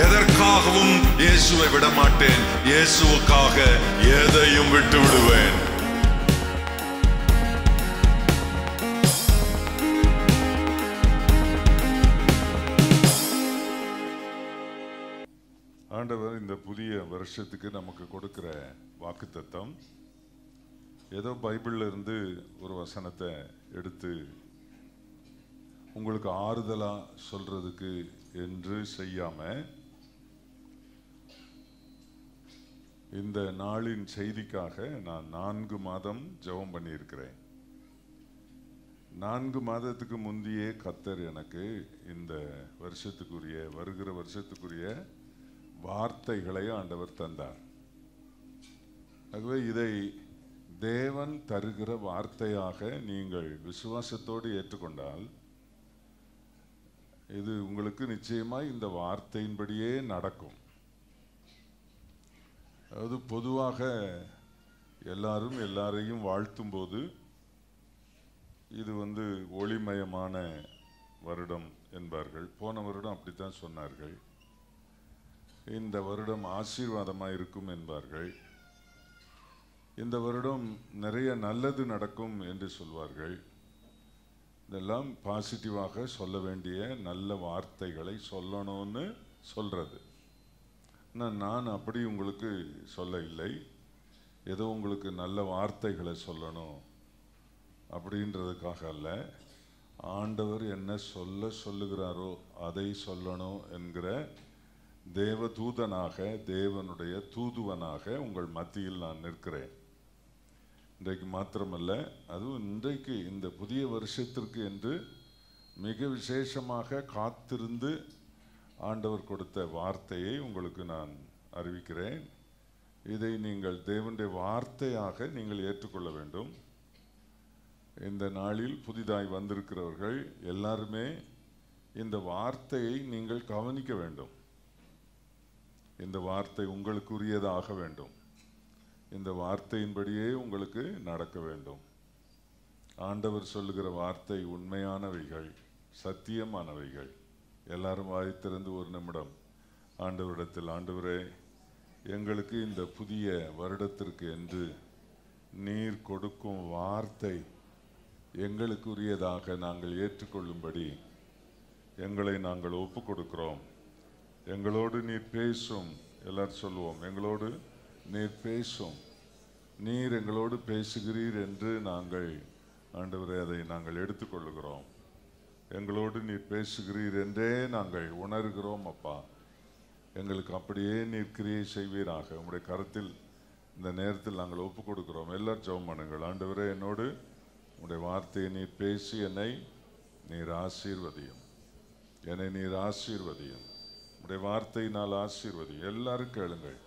எதற்காகவும் இயேசுவை விட மாட்டேன். இயேசுவுக்காக எதையும் விட்டு விடுவேன். ஆண்டவர் இந்த புதிய வருஷத்துக்கு நமக்கு கொடுக்கிற வாக்குத்தத்தம் ஏதோ பைபிள்ல இருந்து ஒரு வசனத்தை எடுத்து உங்களுக்கு ஆறுதலா சொல்றதுக்கு என்று செய்யாம, இந்த நாளின் செய்திக்காக நான் 4 மாதம் ஜெபம் பண்ணியிருக்கிறேன். 4 மாதத்துக்கு முந்தையே கர்த்தர் எனக்கு இந்த வருஷத்துக்குரிய வருகிற வருஷத்துக்குரிய வார்த்தைகளை ஆண்டவர் தந்தார். ஆகவே இதை தேவன் தருகிற வார்த்தையாக நீங்கள் விசுவாசத்தோடு ஏற்றுக்கொண்டால் இது உங்களுக்கு நிச்சயமாய் இந்த வார்த்தையின்படியே நடக்கும். அதாவது பொதுவாக எல்லாரும் எல்லாரையும் வாழ்த்தும் போது இது ஒளிமயமான வருடம் என்பார்கள். போன வருடம் அப்படித்தான் சொன்னார்கள். இந்த வருடம் ஆசீர்வாதமாக இருக்கும் என்பார்கள். இந்த வருடம் நிறைய நல்லது நடக்கும் என்று சொல்வார்கள். இதெல்லாம் பாசிட்டிவாக சொல்ல வேண்டிய நல்ல வார்த்தைகளை சொல்லணும்னு சொல்றது. நான் அப்படி உங்களுக்கு சொல்ல இல்லை. ஏதோ உங்களுக்கு நல்ல வார்த்தைகளை சொல்லணும் அப்படின்றதுக்காக அல்ல. ஆண்டவர் என்ன சொல்லுகிறாரோ அதை சொல்லணும் என்கிற தேவதூதனாக, தேவனுடைய தூதுவனாக உங்கள் மத்தியில் நான் நிற்கிறேன். இன்றைக்கு மாத்திரமல்ல, அதுவும் இன்றைக்கு இந்த புதிய வருஷத்திற்கு என்று மிக விசேஷமாக காத்திருந்து ஆண்டவர் கொடுத்த வார்த்தையை உங்களுக்கு நான் அறிவிக்கிறேன். இதை நீங்கள் தேவனுடைய வார்த்தையாக நீங்கள் ஏற்றுக்கொள்ள வேண்டும். இந்த நாளில் புதிதாய் வந்திருக்கிறவர்கள் எல்லாருமே இந்த வார்த்தையை நீங்கள் கவனிக்க வேண்டும். இந்த வார்த்தை உங்களுக்குரியதாக வேண்டும். இந்த வார்த்தையின்படியே உங்களுக்கு நடக்க வேண்டும். ஆண்டவர் சொல்லுகிற வார்த்தை உண்மையானவைகள், சத்தியமானவைகள். எல்லாரும் வாய் திறந்து ஒரு நிமிடம் ஆண்டவரிடத்தில், ஆண்டவரே, எங்களுக்கு இந்த புதிய வருடத்திற்கு என்று நீர் கொடுக்கும் வார்த்தை எங்களுக்குரியதாக நாங்கள் ஏற்றுக்கொள்ளும்படி எங்களை நாங்கள் ஒப்பு கொடுக்கிறோம். எங்களோடு நீர் பேசும். எல்லாரும் சொல்லுவோம், எங்களோடு நீர் பேசும். நீர் எங்களோடு பேசுகிறீர் என்று நாங்கள் ஆண்டவரே அதை நாங்கள் எடுத்துக்கொள்ளுகிறோம். எங்களோடு நீர் பேசுகிறீர் என்றே நாங்கள் உணர்கிறோம். அப்பா, எங்களுக்கு அப்படியே நீர் கிரியை செய்வீராக. உங்களுடைய கரத்தில் இந்த நேரத்தில் நாங்கள் ஒப்பு கொடுக்கிறோம். எல்லாரும் ஜெபம் பண்ணுங்கள். ஆண்டவரே, என்னோடு உங்களுடைய வார்த்தையை நீர் பேசி என்னை நீர் ஆசீர்வதியும். என்னை நீர் ஆசீர்வதியும். உங்களுடைய வார்த்தையினால் ஆசீர்வதியும். எல்லாரும் கேளுங்கள்,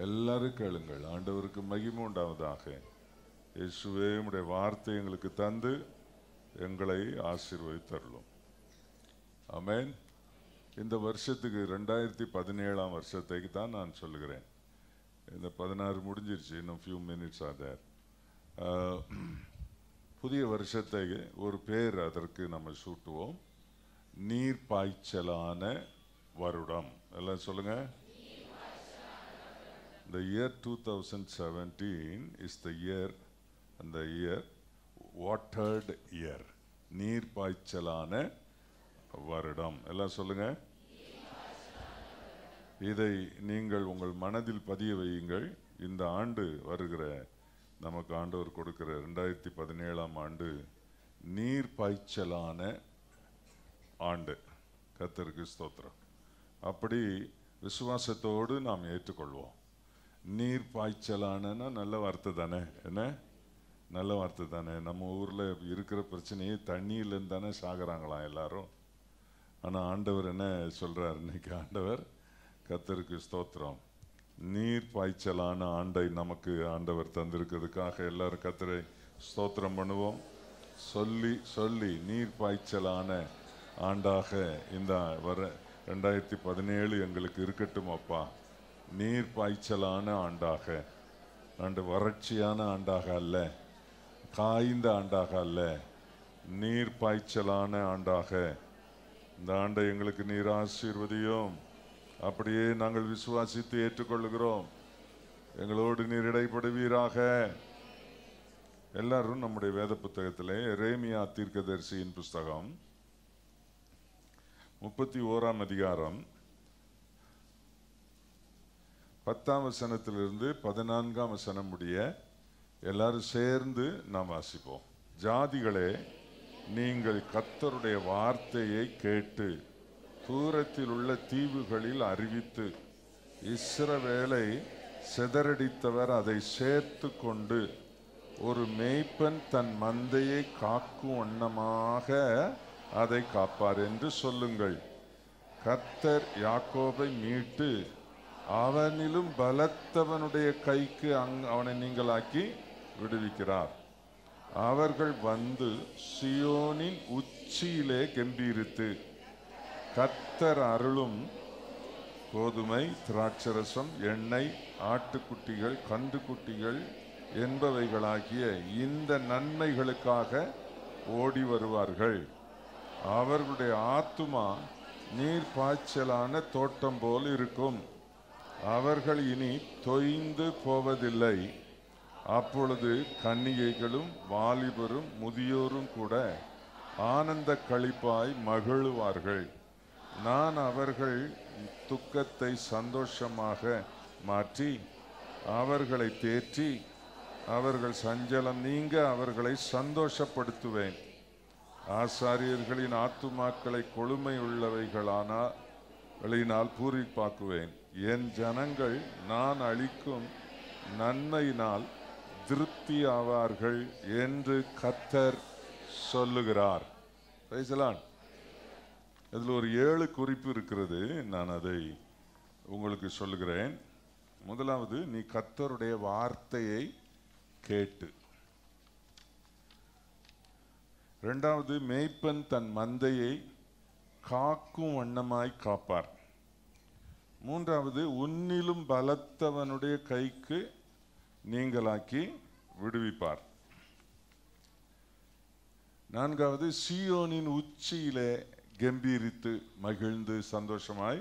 எல்லாரும் கேளுங்கள். ஆண்டவருக்கு மகிமை உண்டாவதாக. இயேசுவே, உம்முடைய வார்த்தை எங்களுக்கு தந்து எங்களை ஆசீர்வதித்தருளும். ஆமென். இந்த வருஷத்துக்கு 2017 வருஷத்துக்கு தான் நான் சொல்லுகிறேன். இந்த 16 முடிஞ்சிருச்சு. இன்னும் ஃபியூ மினிட்ஸ் ஆதார். புதிய வருஷத்தை ஒரு பேர் அதற்கு நம்ம சூட்டுவோம். நீர் பாய்ச்சலான வருடம். எல்லாம் சொல்லுங்க. The year 2017 is the year watered year. நீர் பாய்ச்சலான வருடம். எல்லாம் சொல்லுங்க. இதை நீங்கள் உங்கள் மனதில் பதிய வையுங்கள். இந்த ஆண்டு வருகிற நமக்கு ஆண்டவர் கொடுக்கிற 2017 ஆண்டு நீர் பாய்ச்சலான ஆண்டு. கர்த்தருக்கு ஸ்தோத்திரம். அப்படி விசுவாசத்தோடு நாம் ஏற்றுக்கொள்வோம். நீர் பாய்ச்சலான நல்ல வார்த்தை தானே? என்ன நல்ல வார்த்தை தானே? நம்ம ஊரில் இருக்கிற பிரச்சனையே தண்ணியிலேருந்து தானே சாகுறாங்களாம் எல்லாரும். ஆனால் ஆண்டவர் என்ன சொல்கிறார் இன்னைக்கு? ஆண்டவர், கர்த்தருக்கு ஸ்தோத்திரம், நீர் பாய்ச்சலான ஆண்டை நமக்கு ஆண்டவர் தந்திருக்கிறதுக்காக எல்லாரும் கர்த்தரை ஸ்தோத்திரம் பண்ணுவோம். சொல்லி சொல்லி நீர் பாய்ச்சலான ஆண்டாக இந்த வர 2017 எங்களுக்கு இருக்கட்டும் அப்பா. நீர் பாய்ச்சலான ஆண்டாக, ஆண்டு வறட்சியான ஆண்டாக அல்ல, காய்ந்த ஆண்டாக அல்ல, நீர் பாய்ச்சலான ஆண்டாக இந்த ஆண்டை எங்களுக்கு நீர் ஆசீர்வதியும். அப்படியே நாங்கள் விசுவாசித்து ஏற்றுக்கொள்கிறோம். எங்களோடு நீர் இடைப்படுவீராக. எல்லாரும் நம்முடைய வேத புத்தகத்திலே எரேமியா தீர்க்கதரிசியின் புஸ்தகம் 31ஆம் அதிகாரம் 10ஆம் வசனத்திலிருந்து 14ஆம் வசனம் முடிய எல்லாரும் சேர்ந்து நாம் வாசிப்போம். ஜாதிகளே, நீங்கள் கர்த்தருடைய வார்த்தையை கேட்டு தூரத்தில் உள்ள தீவுகளில் அறிவித்து, இஸ்ரவேலை சிதறடித்தவர் அதை சேர்த்து கொண்டு ஒரு மேய்ப்பன் தன் மந்தையை காக்கும் வண்ணமாக அதை காப்பார் என்று சொல்லுங்கள். கர்த்தர் யாக்கோபை மீட்டு அவனிலும் பலத்தவனுடைய கைக்கு அவனை நீங்களாக்கி விடுவிக்கிறார். அவர்கள் வந்து சியோனின் உச்சியிலே கெம்பீரித்து, கர்த்தர் அருளும் கோதுமை, திராட்சரசம், எண்ணெய், ஆட்டுக்குட்டிகள், கன்றுக்குட்டிகள் என்பவைகளாகிய இந்த நன்மைகளுக்காக ஓடி வருவார்கள். அவர்களுடைய ஆத்துமா நீர் பாய்ச்சலான தோட்டம் போல் இருக்கும். அவர்கள் இனி தொய்ந்து போவதில்லை. அப்பொழுது கன்னிகைகளும் வாலிபரும் முதியோரும் கூட ஆனந்த களிப்பாய் மகிழுவார்கள். நான் அவர்கள் துக்கத்தை சந்தோஷமாக மாற்றி அவர்களை தேற்றி அவர்கள் சஞ்சலம் நீங்க அவர்களை சந்தோஷப்படுத்துவேன். ஆசாரியர்களின் ஆத்துமாக்களை கொழுமை உள்ளவைகளினால் பூரிப்பாக்குவேன். என் ஜனங்கள் நான் அளிக்கும் நன்மையினால் திருப்தி ஆவார்கள் என்று கர்த்தர் சொல்லுகிறார். இதில் ஒரு 7 குறிப்பு இருக்கிறது. நான் அதை உங்களுக்கு சொல்லுகிறேன். முதலாவது, நீ கர்த்தருடைய வார்த்தையை கேட்டு. இரண்டாவது, மேய்ப்பன் தன் மந்தையை காக்கும் வண்ணமாய் காப்பார். மூன்றாவது, உன்னிலும் பலத்தவனுடைய கைக்கு நீங்களாக்கி விடுவிப்பார். நான்காவது, சீயோனின் உச்சியிலே கம்பீரித்து மகிழ்ந்து சந்தோஷமாய்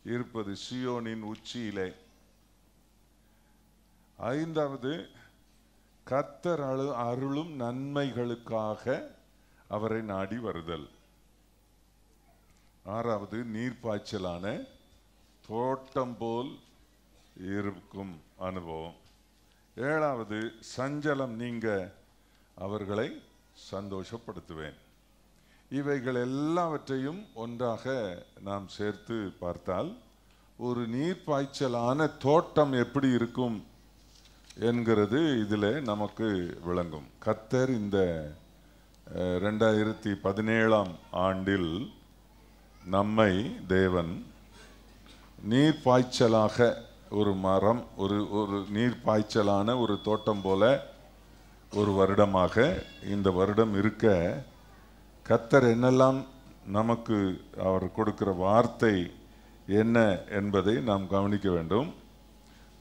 இருப்பது. சீயோனின் உச்சியிலே. ஐந்தாவது, கர்த்தர் அருளும் நன்மைகளுக்காக அவரை நாடி வருதல். ஆறாவது, நீர்ப்பாய்ச்சலான தோட்டம் போல் இருக்கும் அனுபவம். ஏழாவது, சஞ்சலம் நீங்க அவர்களை சந்தோஷப்படுத்துவேன். இவைகள் எல்லாவற்றையும் ஒன்றாக நாம் சேர்த்து பார்த்தால் ஒரு நீர்ப்பாய்ச்சலான தோட்டம் எப்படி இருக்கும் என்கிறது இதில் நமக்கு விளங்கும். கர்த்தர் இந்த 2017ஆம் ஆண்டில் நம்மை தேவன் நீர்ப்பாய்ச்சலாக ஒரு மரம், ஒரு நீர்ப்பாய்ச்சலான ஒரு தோட்டம் போல ஒரு வருடமாக இந்த வருடம் இருக்க, கர்த்தர் என்னெல்லாம் நமக்கு அவர் கொடுக்கிற வார்த்தை என்ன என்பதை நாம் கவனிக்க வேண்டும்.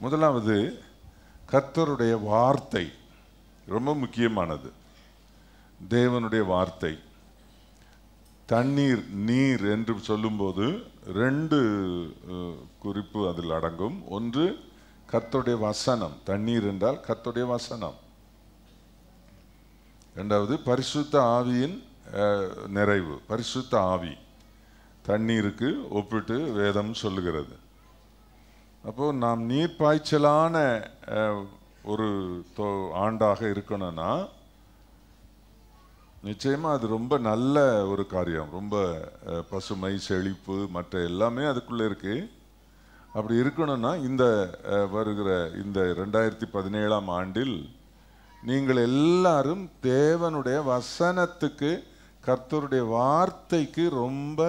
முதலாவது, கர்த்தருடைய வார்த்தை ரொம்ப முக்கியமானது. தேவனுடைய வார்த்தை. தண்ணீர், நீர் என்று சொல்லும்போது 2 குறிப்பு அதில் அடங்கும். ஒன்று, கர்த்தருடைய வசனம். தண்ணீர் என்றால் கர்த்தருடைய வசனம். இரண்டாவது, பரிசுத்த ஆவியின் நிறைவு. பரிசுத்த ஆவி தண்ணீருக்கு ஒப்பிட்டு வேதம் சொல்லுகிறது. அப்போ நாம் நீர்ப்பாய்ச்சலான ஒரு ஆண்டாக இருக்கணும்னா நிச்சயமா அது ரொம்ப நல்ல ஒரு காரியம். ரொம்ப பசுமை, செழிப்பு, மற்ற எல்லாமே அதுக்குள்ள இருக்கு. அப்படி இருக்கணும்னா இந்த வருகிற இந்த 2017ஆம் ஆண்டில் நீங்கள் எல்லாரும் தேவனுடைய வசனத்துக்கு, கர்த்தருடைய வார்த்தைக்கு ரொம்ப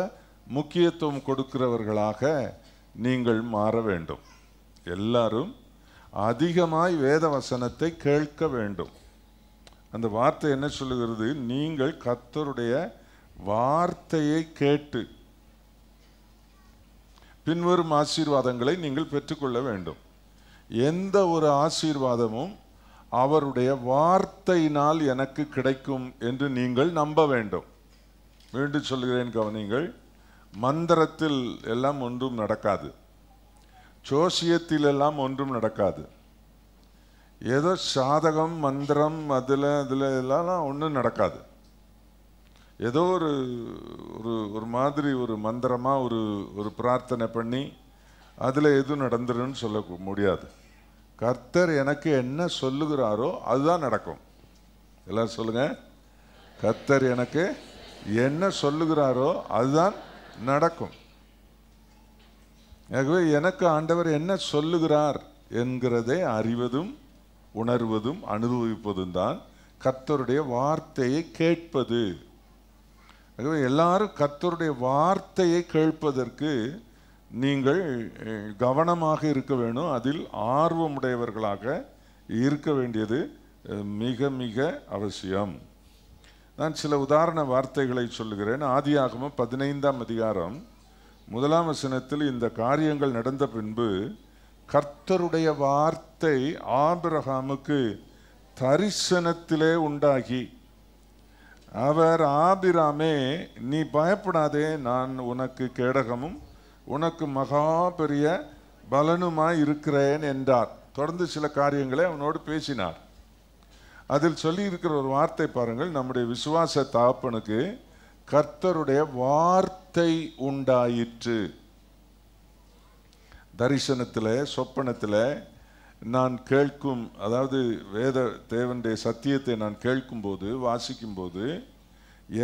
முக்கியத்துவம் கொடுக்கிறவர்களாக நீங்கள் மாற வேண்டும். எல்லாரும் அதிகமாய் வேத வசனத்தை கேட்க வேண்டும். அந்த வார்த்தை என்ன சொல்லுகிறது? நீங்கள் கர்த்தருடைய வார்த்தையை கேட்டு பின்வரும் ஆசீர்வாதங்களை நீங்கள் பெற்றுக்கொள்ள வேண்டும். எந்த ஒரு ஆசீர்வாதமும் அவருடைய வார்த்தையினால் எனக்கு கிடைக்கும் என்று நீங்கள் நம்ப வேண்டும். மீண்டும் சொல்கிறேன், கவனிங்கள். மந்திரத்தில் எல்லாம் ஒன்றும் நடக்காது, ஜோசியத்தில் எல்லாம் ஒன்றும் நடக்காது. ஏதோ சாதகம் மந்திரம் அதில் எல்லாம் ஒன்றும் நடக்காது. ஏதோ ஒரு ஒரு மாதிரி ஒரு மந்திரமாக ஒரு பிரார்த்தனை பண்ணி அதில் எதுவும் நடந்துருன்னு சொல்ல முடியாது. கர்த்தர் எனக்கு என்ன சொல்லுகிறாரோ அதுதான் நடக்கும். எல்லாரும் சொல்லுங்க, கர்த்தர் எனக்கு என்ன சொல்லுகிறாரோ அதுதான் நடக்கும். ஆகவே எனக்கு ஆண்டவர் என்ன சொல்லுகிறார் என்கிறதை அறிவதும் உணர்வதும் அனுபவிப்பதும் தான் கர்த்தருடைய வார்த்தையை கேட்பது. ஆகவே எல்லாரும் கர்த்தருடைய வார்த்தையை கேட்பதற்கு நீங்கள் கவனமாக இருக்க வேணும். அதில் ஆர்வமுடையவர்களாக இருக்க வேண்டியது மிக மிக அவசியம். நான் சில உதாரண வார்த்தைகளை சொல்லுகிறேன். ஆதியாகமம் 15ஆம் அதிகாரம் 1ஆம் வசனத்தில் இந்த காரியங்கள் நடந்த பின்பு கர்த்தருடைய வார்த்தை ஆபிரகாமுக்கு தரிசனத்திலே உண்டாகி, அவர், ஆபிராமே, நீ பயப்படாதே, நான் உனக்கு கேடகமும் உனக்கு மகா பெரிய பலனுமாய் இருக்கிறேன் என்றார். தொடர்ந்து சில காரியங்களை அவனோடு பேசினார். அதில் சொல்லி இருக்கிற ஒரு வார்த்தை பாருங்கள். நம்முடைய விசுவாச தகப்பனுக்கு கர்த்தருடைய வார்த்தை உண்டாயிற்று. தரிசனத்தில், சொப்பனத்தில் நான் கேட்கும், அதாவது வேத தேவனுடைய சத்தியத்தை நான் கேட்கும்போது, வாசிக்கும்போது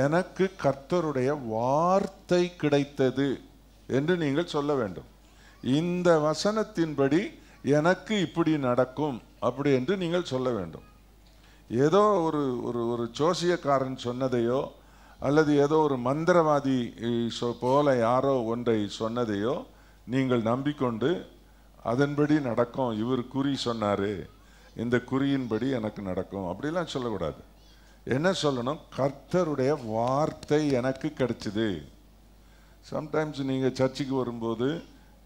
எனக்கு கர்த்தருடைய வார்த்தை கிடைத்தது என்று நீங்கள் சொல்ல வேண்டும். இந்த வசனத்தின்படி எனக்கு இப்படி நடக்கும் அப்படி என்று நீங்கள் சொல்ல வேண்டும். ஏதோ ஒரு ஜோசியக்காரன் சொன்னதையோ அல்லது ஏதோ ஒரு மந்திரவாதி போல யாரோ ஒன்றை சொன்னதையோ நீங்கள் நம்பிக்கொண்டு அதன்படி நடக்கும், இவர் குறி சொன்னார், இந்த குறியின்படி எனக்கு நடக்கும் அப்படிலாம் சொல்லக்கூடாது. என்ன சொல்லணும்? கர்த்தருடைய வார்த்தை எனக்கு கிடைச்சிது. சம்டைம்ஸ் நீங்கள் சர்ச்சுக்கு வரும்போது,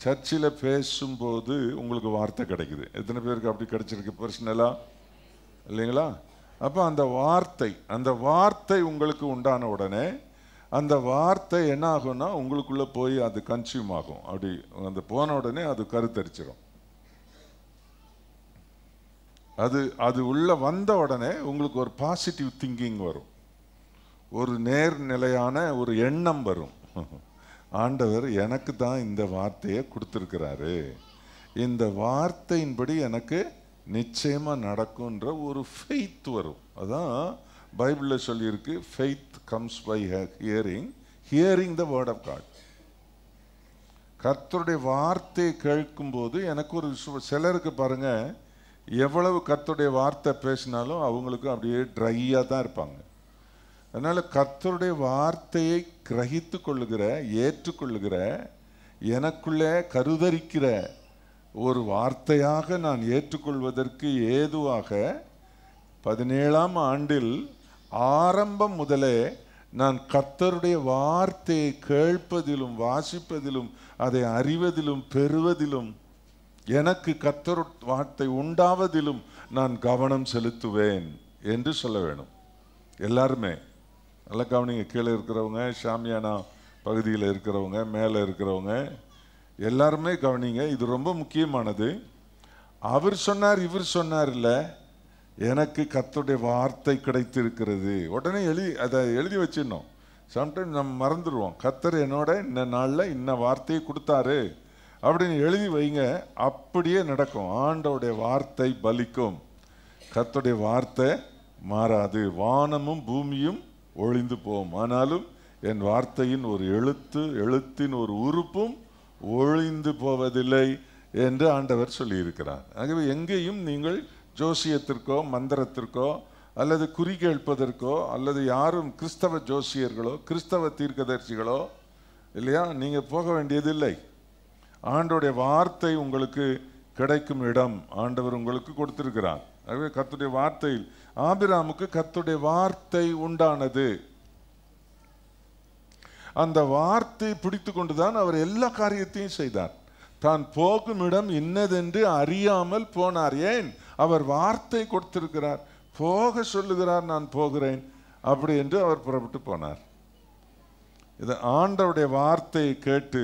சர்ச்சில் பேசும்போது உங்களுக்கு வார்த்தை கிடைக்குது. எத்தனை பேருக்கு அப்படி கிடைச்சிருக்கு பர்சனலாக? இல்லைங்களா? அப்போ அந்த வார்த்தை உங்களுக்கு உண்டான உடனே அந்த வார்த்தை என்ன ஆகும்னா உங்களுக்குள்ளே போய் அது கன்சியூம் ஆகும். அப்படி அந்த போன உடனே அது கருத்தரிச்சிடும். அது உள்ள வந்த உடனே உங்களுக்கு ஒரு பாசிட்டிவ் திங்கிங் வரும், ஒரு நேர்நிலையான ஒரு எண்ணம் வரும். ஆண்டவர் எனக்கு தான் இந்த வார்த்தையை கொடுத்துருக்கிறாரு, இந்த வார்த்தையின்படி எனக்கு நிச்சயமாக நடக்கும்ன்ற ஒரு ஃபெய்த் வரும். அதான் பைபிளில் சொல்லியிருக்கு, faith comes by hearing the word of God. கர்த்தருடைய வார்த்தையை கேட்கும்போது எனக்கு ஒரு சிலருக்கு பாருங்க, எவ்வளவு கர்த்தருடைய வார்த்தை பேசினாலும் அவங்களுக்கு அப்படியே ட்ரையாக தான் இருப்பாங்க. அதனால் கர்த்தருடைய வார்த்தையை கிரகித்து கொள்ளுகிற, ஏற்றுக்கொள்ளுகிற, எனக்குள்ளே கருதரிக்கிற ஒரு வார்த்தையாக நான் ஏற்றுக்கொள்வதற்கு ஏதுவாக 17ஆம் ஆண்டில் ஆரம்பம் முதலே நான் கர்த்தருடைய வார்த்தையை கேட்பதிலும் வாசிப்பதிலும் அதை அறிவதிலும் பெறுவதிலும் எனக்கு கர்த்தர் வார்த்தை உண்டாவதிலும் நான் கவனம் செலுத்துவேன் என்று சொல்ல வேணும். எல்லாருமே நல்லா கவனிங்க. கீழே இருக்கிறவங்க, ஷாமியானா பகுதியில் இருக்கிறவங்க, மேலே இருக்கிறவங்க எல்லாருமே கவனிங்க. இது ரொம்ப முக்கியமானது. அவர் சொன்னார், இவர் சொன்னார் இல்லை, எனக்கு கர்த்தருடைய வார்த்தை கிடைத்திருக்கிறது. உடனே அதை எழுதி வச்சிடணும். சம்டைம்ஸ் நம்ம மறந்துடுவோம். கர்த்தர் என்னோட இந்த நாளில் இன்ன வார்த்தையை கொடுத்தாரு அப்படின்னு எழுதி வைங்க. அப்படியே நடக்கும். ஆண்டவருடைய வார்த்தை பலிக்கும், கர்த்தருடைய வார்த்தை மாறாது. வானமும் பூமியும் ஒழிந்து போகும், ஆனாலும் என் வார்த்தையின் ஒரு எழுத்தின் ஒரு உறுப்பும் ஒழிந்து போவதில்லை என்று ஆண்டவர் சொல்லியிருக்கிறார். ஆகவே எங்கேயும் நீங்கள் ஜோசியத்திற்கோ மந்திரத்திற்கோ அல்லது குறி கேட்பதற்கோ அல்லது யாரும் கிறிஸ்தவ ஜோசியர்களோ கிறிஸ்தவ தீர்க்கதரிசிகளோ இல்லையா, நீங்கள் போக வேண்டியதில்லை. ஆண்டவருடைய வார்த்தை உங்களுக்கு கிடைக்கும் இடம் ஆண்டவர் உங்களுக்கு கொடுத்திருக்கிறார். ஆகவே கர்த்தருடைய வார்த்தையில் ஆபிராமுக்கு கர்த்தருடைய வார்த்தை உண்டானது. அந்த வார்த்தை பிடித்து கொண்டுதான் அவர் எல்லா காரியத்தையும் செய்தார். தான் போகும் இடம் இன்னதென்று அறியாமல் போனார். ஏன்? அவர் வார்த்தை கொடுத்திருக்கிறார், போக சொல்லுகிறார், நான் போகிறேன் அப்படி என்று அவர் புறப்பட்டு போனார். இது ஆண்டவருடைய வார்த்தையை கேட்டு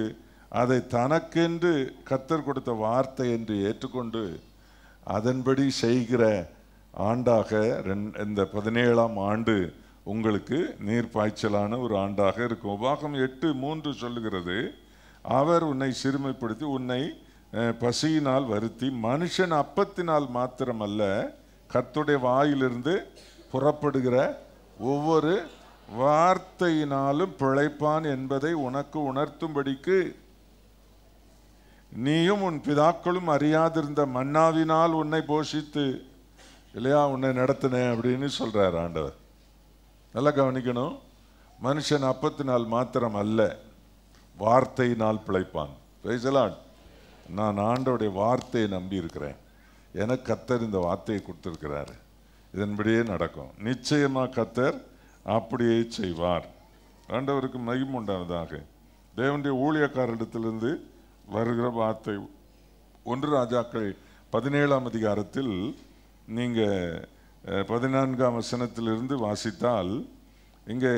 அதை தனக்கென்று கர்த்தர் கொடுத்த வார்த்தை என்று ஏற்றுக்கொண்டு அதன்படி செய்கிற ஆண்டாக இந்த 17ஆம் ஆண்டு உங்களுக்கு நீர் பாய்ச்சலான ஒரு ஆண்டாக இருக்கும். உபாகம் 8:3 சொல்லுகிறது, அவர் உன்னை சிறுமைப்படுத்தி உன்னை பசியினால் வருத்தி மனுஷன் அப்பத்தினால் மாத்திரமல்ல கர்த்தருடைய வாயிலிருந்து புறப்படுகிற ஒவ்வொரு வார்த்தையினாலும் பிழைப்பான் என்பதை உனக்கு உணர்த்தும்படிக்கு நீயும் உன் பிதாக்களும் அறியாதிருந்த மன்னாவினால் உன்னை போஷித்து இல்லையா உன்னை நடத்தினேன் அப்படின்னு சொல்றார் ஆண்டவர். நல்லா கவனிக்கணும். மனுஷன் அப்பத்தினால் மாத்திரம் அல்ல வார்த்தையினால் பிழைப்பான். Praise the Lord. நான் ஆண்டவருடைய வார்த்தையை நம்பி இருக்கிறேன். எனக்கு கர்த்தர் இந்த வார்த்தையை கொடுத்திருக்கிறாரு, இதன்படியே நடக்கும். நிச்சயமா கர்த்தர் அப்படியே செய்வார். ஆண்டவருக்கு மகிமை உண்டாவதாக. தேவனுடைய ஊழியக்காரரிடத்திலிருந்து வருகிற வார்த்தை 1 ராஜாக்கள் 17ஆம் அதிகாரத்தில் நீங்கள் 14ஆம் வசனத்திலிருந்து வாசித்தால் இங்கே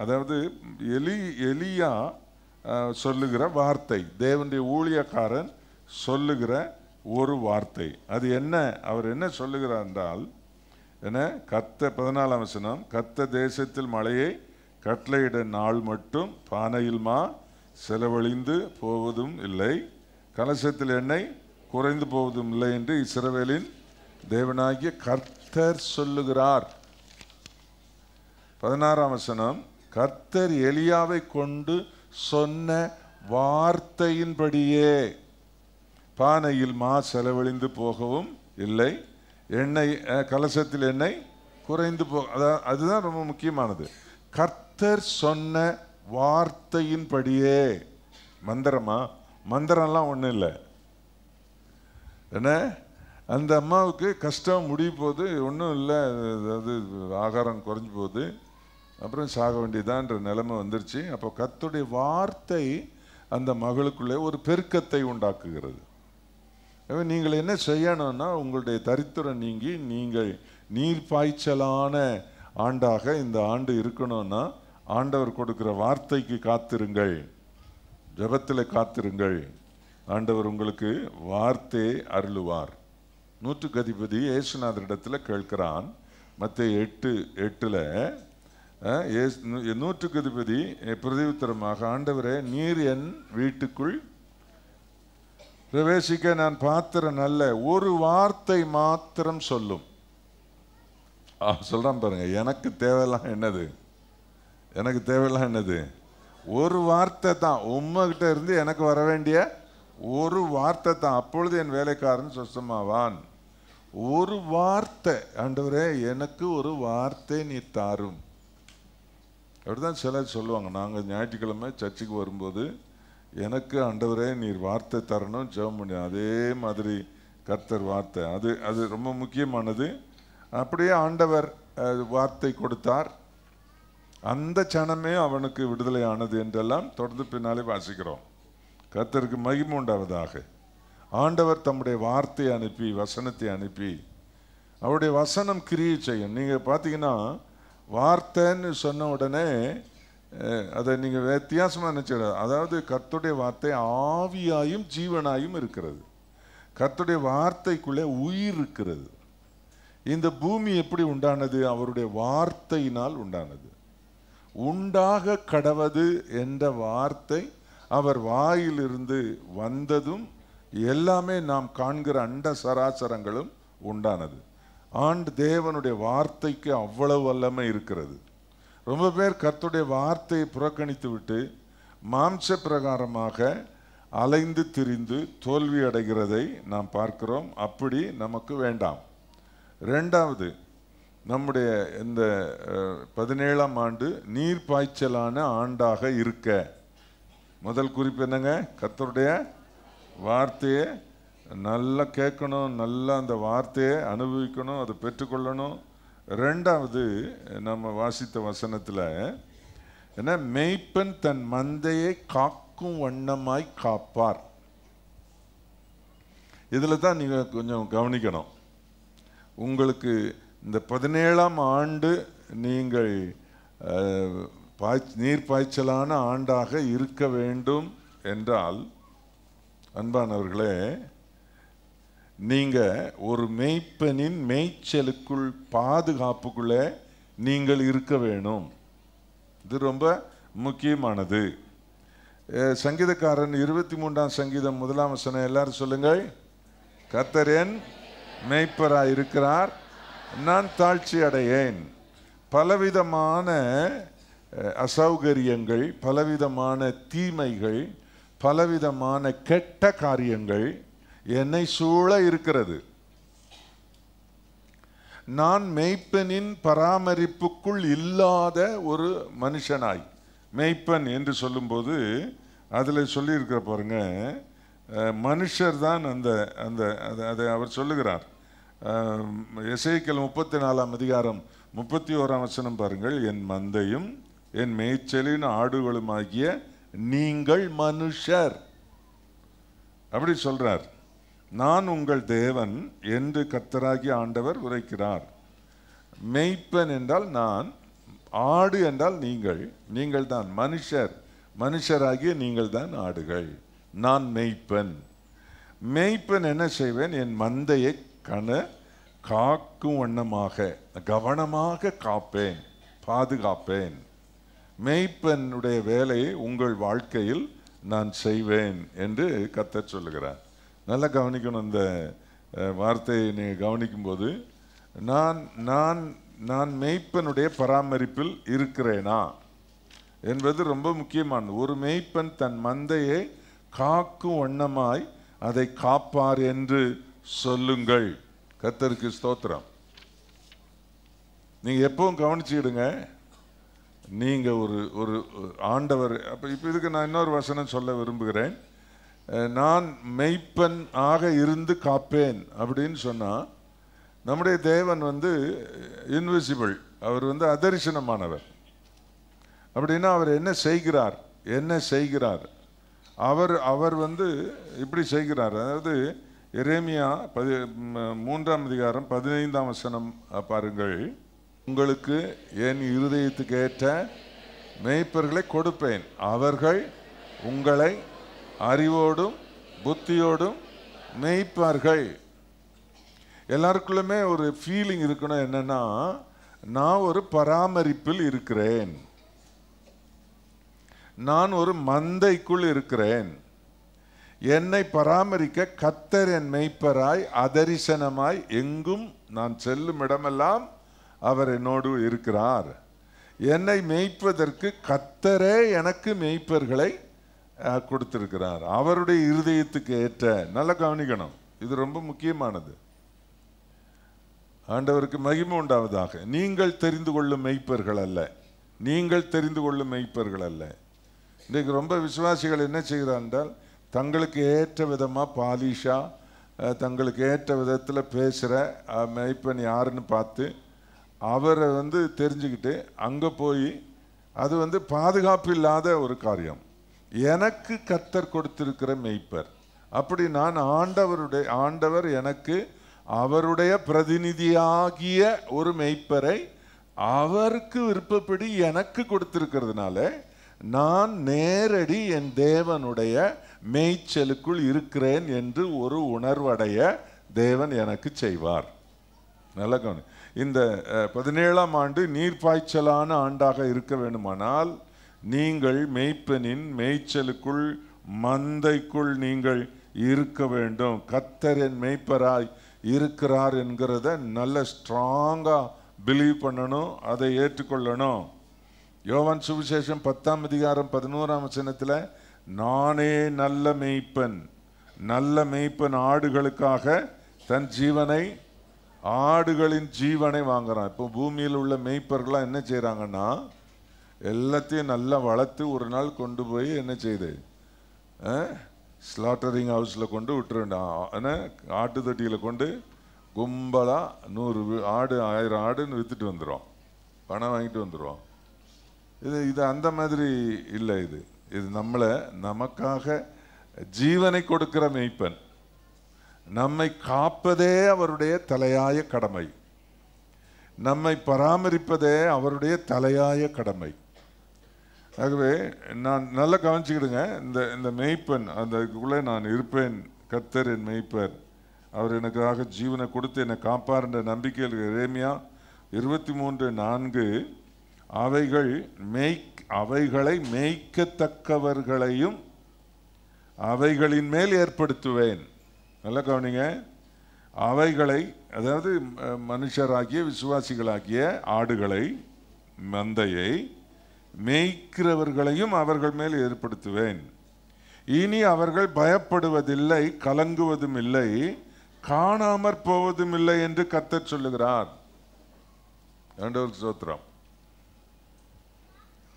அதாவது எலியா சொல்லுகிற வார்த்தை, தேவனுடைய ஊழியக்காரன் சொல்லுகிற ஒரு வார்த்தை. அது என்ன? அவர் என்ன சொல்லுகிறார் என்றால் என்ன? 14ஆம் வசனம், கர்த்தர் தேசத்தில் மழையை கட்டளையிட நாள் மட்டும் பானையில் மா செலவழிந்து போவதும் இல்லை, கலசத்தில் எண்ணெய் குறைந்து போவதும் இல்லை என்று இஸ்ரவேலின் தேவனாகிய கர்த்தர் சொல்லுகிறார். 16ஆம் வசனம், கர்த்தர் எலியாவை கொண்டு சொன்ன வார்த்தையின்படியே பானையில் மா செலவழிந்து போகவும் இல்லை, எண்ணெய் கலசத்தில் எண்ணெய் குறைந்து அதுதான் ரொம்ப முக்கியமானது. கர்த்தர் சொன்ன வார்த்தையின்படியே. மந்திரமா? மந்திரம்லாம் ஒன்றும் இல்லை. என்ன, அந்த அம்மாவுக்கு கஷ்டம் முடிய போது ஒன்றும் இல்லை, அதாவது ஆகாரம் குறைஞ்சி போகுது, அப்புறம் சாக வேண்டியதான்ற நிலைமை வந்துருச்சு. அப்போ கர்த்தருடைய வார்த்தை அந்த மகளுக்குள்ளே ஒரு பெருக்கத்தை உண்டாக்குகிறது. நீங்கள் என்ன செய்யணும்னா, உங்களுடைய தரித்திரம் நீங்கி நீங்கள் நீர் பாய்ச்சலான ஆண்டாக இந்த ஆண்டு இருக்கணும்னா ஆண்டவர் கொடுக்கிற வார்த்தைக்கு காத்திருங்கள், ஜெபத்தில் காத்திருங்கள். ஆண்டவர் உங்களுக்கு வார்த்தையை அருளுவார். நூற்றுக்கு அதிபதி இயேசுநாதரிடத்தில் கேட்கிறான். மத்தேயு 8:8 நூற்றுக்கு அதிபதி பிரதியுத்தரமாக, ஆண்டவரே நீர் என் வீட்டுக்குள் பிரவேசிக்க நான் பாத்திரம் நல்ல, ஒரு வார்த்தை மாத்திரம் சொல்லும். சொல்றான் பாருங்க, எனக்கு தேவையெல்லாம் என்னது? எனக்கு தேவையெல்லாம் என்னது? ஒரு வார்த்தை தான். உம்மகிட்ட இருந்து எனக்கு வர வேண்டிய ஒரு வார்த்தை தான். அப்பொழுது என் வேலைக்காரன் சொஸ்தமாவான். ஒரு வார்த்தை. ஆண்டவரே எனக்கு ஒரு வார்த்தை நீ தாரும். அப்படிதான் சிலர் சொல்லுவாங்க, நாங்கள் ஞாயிற்றுக்கிழமை சர்ச்சுக்கு வரும்போது எனக்கு ஆண்டவரே நீர் வார்த்தை தரணும் ஜெபம் பண்ணி. அதே மாதிரி கர்த்தர் வார்த்தை அது ரொம்ப முக்கியமானது. அப்படியே ஆண்டவர் வார்த்தை கொடுத்தார், அந்த சனமே அவனுக்கு விடுதலை ஆனது என்றெல்லாம் தொடர்ந்து பின்னாலே வாசிக்கிறோம். கர்த்தருக்கு மகிமை உண்டாவதாக. ஆண்டவர் தம்முடைய வார்த்தையை அனுப்பி, வசனத்தை அனுப்பி, அவருடைய வசனம் கிரியை செய்யும். நீங்கள் பார்த்தீங்கன்னா வார்த்தைன்னு சொன்ன உடனே அதை நீங்கள் வித்தியாசமாக நினச்சிடாது. அதாவது கர்த்தருடைய வார்த்தை ஆவியாயும் ஜீவனாயும் இருக்கிறது. கர்த்தருடைய வார்த்தைக்குள்ளே உயிர் இருக்கிறது. இந்த பூமி எப்படி உண்டானது? அவருடைய வார்த்தையினால் உண்டானது. உண்டாக கடவது என்ற வார்த்தை அவர் வாயிலிருந்து வந்ததும் எல்லாமே நாம் காண்கிற அண்ட சராசரங்களும் உண்டானது. தேவனுடைய வார்த்தைக்கு அவ்வளவு வல்லமை இருக்கிறது. ரொம்ப பேர் கர்த்தருடைய வார்த்தையை புறக்கணித்து விட்டு மாம்ச பிரகாரமாக அலைந்து திரிந்து தோல்வி அடைகிறதை நாம் பார்க்கிறோம். அப்படி நமக்கு வேண்டாம். ரெண்டாவது, நம்முடைய இந்த 17ஆம் ஆண்டு நீர் பாய்ச்சலான ஆண்டாக இருக்க முதல் குறிப்பு என்னங்க? கர்த்தருடைய வார்த்தையை நல்லா கேட்கணும், நல்லா அந்த வார்த்தையை அனுபவிக்கணும், அதை பெற்றுக்கொள்ளணும். ரெண்டாவது, நம்ம வாசித்த வசனத்தில் என்ன, மேய்ப்பன் தன் மந்தையை காக்கும் வண்ணமாய் காப்பார். இதில் தான் நீங்கள் கொஞ்சம் கவனிக்கணும். உங்களுக்கு இந்த 17ஆம் ஆண்டு நீங்கள் நீர் பாய்ச்சலான ஆண்டாக இருக்க வேண்டும் என்றால், அன்பானவர்களே, நீங்க ஒரு மேய்ப்பனின் மேய்ச்சலுக்குள், பாதுகாப்புக்குள்ளே நீங்கள் இருக்க வேணும். இது ரொம்ப முக்கியமானது. சங்கீதக்காரன் 23ஆம் சங்கீதம் 1ஆம் வசனம் எல்லாரும் சொல்லுங்கள். கர்த்தர் என் மேய்ப்பராய் இருக்கிறார், நான் தாழ்ச்சி அடையேன். பலவிதமான அசௌகரியங்கள், பலவிதமான தீமைகள், பலவிதமான கெட்ட காரியங்கள் என்னை சூழ இருக்கிறது. நான் மேய்ப்பனின் பராமரிப்புக்குள் இல்லாத ஒரு மனுஷனாய், மேய்ப்பன் என்று சொல்லும்போது அதில் சொல்லியிருக்கிற பாருங்க, மனுஷர் தான் அந்த அந்த அதை அவர் சொல்லுகிறார். எசேக்கியேல் 34ஆம் அதிகாரம் 31ஆம் வசனம் பாருங்கள். என் மந்தையும் என் மேய்ச்சலின் ஆடுகளுமாகிய நீங்கள் மனுஷர், அப்படி சொல்றார். நான் உங்கள் தேவன் என்று கர்த்தராகிய ஆண்டவர் உரைக்கிறார். மேய்ப்பன் என்றால் நான், ஆடு என்றால் நீங்கள், நீங்கள் தான் மனுஷர், மனுஷராகிய நீங்கள் தான் ஆடுகள். நான் மேய்ப்பன். மேய்ப்பன் என்ன செய்வேன்? என் மந்தையை காக்கும் வண்ணமாக கவனமாக காப்பேன், பாதுகாப்பேன். மேய்ப்பனுடைய வேலையை உங்கள் வாழ்க்கையில் நான் செய்வேன் என்று கர்த்தர் சொல்லுகிறார். நல்லா கவனிக்கணும். இந்த வார்த்தையை நீங்கள் கவனிக்கும் போது, நான் நான் நான் மேய்ப்பனுடைய பராமரிப்பில் இருக்கிறேனா என்பது ரொம்ப முக்கியமானது. ஒரு மேய்ப்பன் தன் மந்தையை காக்கும் வண்ணமாய் அதை காப்பார் என்று சொல்லுங்கள். கர்த்தருக்கு ஸ்தோத்திரம். நீங்க எப்பவும் கவனிச்சுடுங்க. நீங்க ஒரு ஒரு ஆண்டவர், அப்ப இப்ப இதுக்கு நான் இன்னொரு வசனம் சொல்ல விரும்புகிறேன். நான் மெய்ப்பன் ஆக இருந்து காப்பேன் அப்படின்னு சொன்னா, நம்முடைய தேவன் இன்விசிபிள், அவர் அதரிசனமானவர். அப்படின்னா அவர் என்ன செய்கிறார், என்ன செய்கிறார்? அவர் அவர் இப்படி செய்கிறார். அதாவது எரேமியா 3ஆம் அதிகாரம் 15ஆம் வசனம் பாருங்கள். உங்களுக்கு என் இருதயத்துக்கு ஏற்ற மேய்ப்பர்களை கொடுப்பேன், அவர்கள் உங்களை அறிவோடும் புத்தியோடும் மேய்ப்பார்கள். எல்லாருக்குள்ளுமே ஒரு ஃபீலிங் இருக்கணும். என்னன்னா, நான் ஒரு பராமரிப்பில் இருக்கிறேன், நான் ஒரு மந்தைக்குள் இருக்கிறேன். என்னை பராமரிக்க கர்த்தர் என் மேய்ப்பராய் அதரிசனமாய் எங்கும் நான் செல்லும் இடமெல்லாம் அவர் என்னோடு இருக்கிறார். என்னை மேய்ப்பதற்கு கர்த்தரே எனக்கு மேய்ப்பர்களை கொடுத்திருக்கிறார், அவருடைய இருதயத்துக்கு ஏற்ற. நல்லா கவனிக்கணும், இது ரொம்ப முக்கியமானது. ஆண்டவருக்கு மகிமை உண்டாவதாக. நீங்கள் தெரிந்து கொள்ளும் மேய்ப்பர்கள் அல்ல, நீங்கள் தெரிந்து கொள்ளும் மேய்ப்பர்கள் அல்ல. இன்றைக்கு ரொம்ப விசுவாசிகள் என்ன செய்கிறார் என்றால், தங்களுக்கு ஏற்ற விதமாக பாலிஷாக, தங்களுக்கு ஏற்ற விதத்தில் பேசுகிற மேய்ப்பன் யாருன்னு பார்த்து அவரை தெரிஞ்சுக்கிட்டு அங்கே போய், அது பாதுகாப்பு இல்லாத ஒரு காரியம். எனக்கு கர்த்தர் கொடுத்திருக்கிற மேய்ப்பர், அப்படி நான் ஆண்டவர் எனக்கு அவருடைய பிரதிநிதியாகிய ஒரு மேய்ப்பரை அவருக்கு விருப்பப்படி எனக்கு கொடுத்திருக்கிறதுனால, நான் நேரடி என் தேவனுடைய மேய்ச்சலுக்குள் இருக்கிறேன் என்று ஒரு உணர்வடைய தேவன் எனக்கு செய்வார். நல்ல கவனி. இந்த 17ஆம் ஆண்டு நீர்ப்பாய்ச்சலான ஆண்டாக இருக்க வேண்டுமானால், நீங்கள் மேய்ப்பனின் மேய்ச்சலுக்குள், மந்தைக்குள் நீங்கள் இருக்க வேண்டும். கர்த்தர் என் மேய்ப்பராய் இருக்கிறார் என்கிறத நல்ல ஸ்ட்ராங்கா பிலீவ் பண்ணணும், அதை ஏற்றுக்கொள்ளணும். யோவான் சுவிசேஷம் 10ஆம் அதிகாரம் 11ஆம் வசனத்தில், நானே நல்ல மேய்ப்பன், நல்ல மேய்ப்பன் ஆடுகளுக்காக தன் ஜீவனை, ஆடுகளின் ஜீவனை வாங்குறான். இப்போ பூமியில் உள்ள மேய்ப்பர்கள்லாம் என்ன செய்கிறாங்கன்னா, எல்லாத்தையும் நல்லா வளர்த்து ஒரு நாள் கொண்டு போய் என்ன செய்யுது, ஸ்லாட்டரிங் ஹவுஸில் கொண்டு விட்டுருண்டா, ஆட்டு தொட்டியில் கொண்டு கும்பலாக 100 ஆடு 1000 ஆடுன்னு விற்றுட்டு வந்துடும், பணம் வாங்கிட்டு வந்துடுவோம். இது அந்த மாதிரி இல்லை. இது நம்மளை, நமக்காக ஜீவனை கொடுக்கிற மேய்ப்பன். நம்மை காப்பதே அவருடைய தலையாய கடமை, நம்மை பராமரிப்பதே அவருடைய தலையாய கடமை. ஆகவே நான் நல்லா கவனிச்சுக்கிடுங்க. இந்த இந்த மெய்ப்பன் அதுக்குள்ளே நான் இருப்பேன், கர்த்தர் என் மெய்ப்பர், அவர் எனக்காக ஜீவனை கொடுத்து என்னை காப்பார் என்ற நம்பிக்கையில் எரேமியா 23:4 அவைகளை மேய்க்கத்தக்கவர்களையும் அவைகளின் மேல் ஏற்படுத்துவேன். நல்லா கவனிங்க. அவைகளை, அதாவது மனுஷராகிய விசுவாசிகளாகிய ஆடுகளை, மந்தையை மேய்க்கிறவர்களையும் அவர்கள் மேல் ஏற்படுத்துவேன். இனி அவர்கள் பயப்படுவதில்லை, கலங்குவதும் இல்லை, காணாமற் போவதும் இல்லை என்று கர்த்தர் சொல்லுகிறார். ஆண்டவருக்கு ஸ்தோத்திரம்.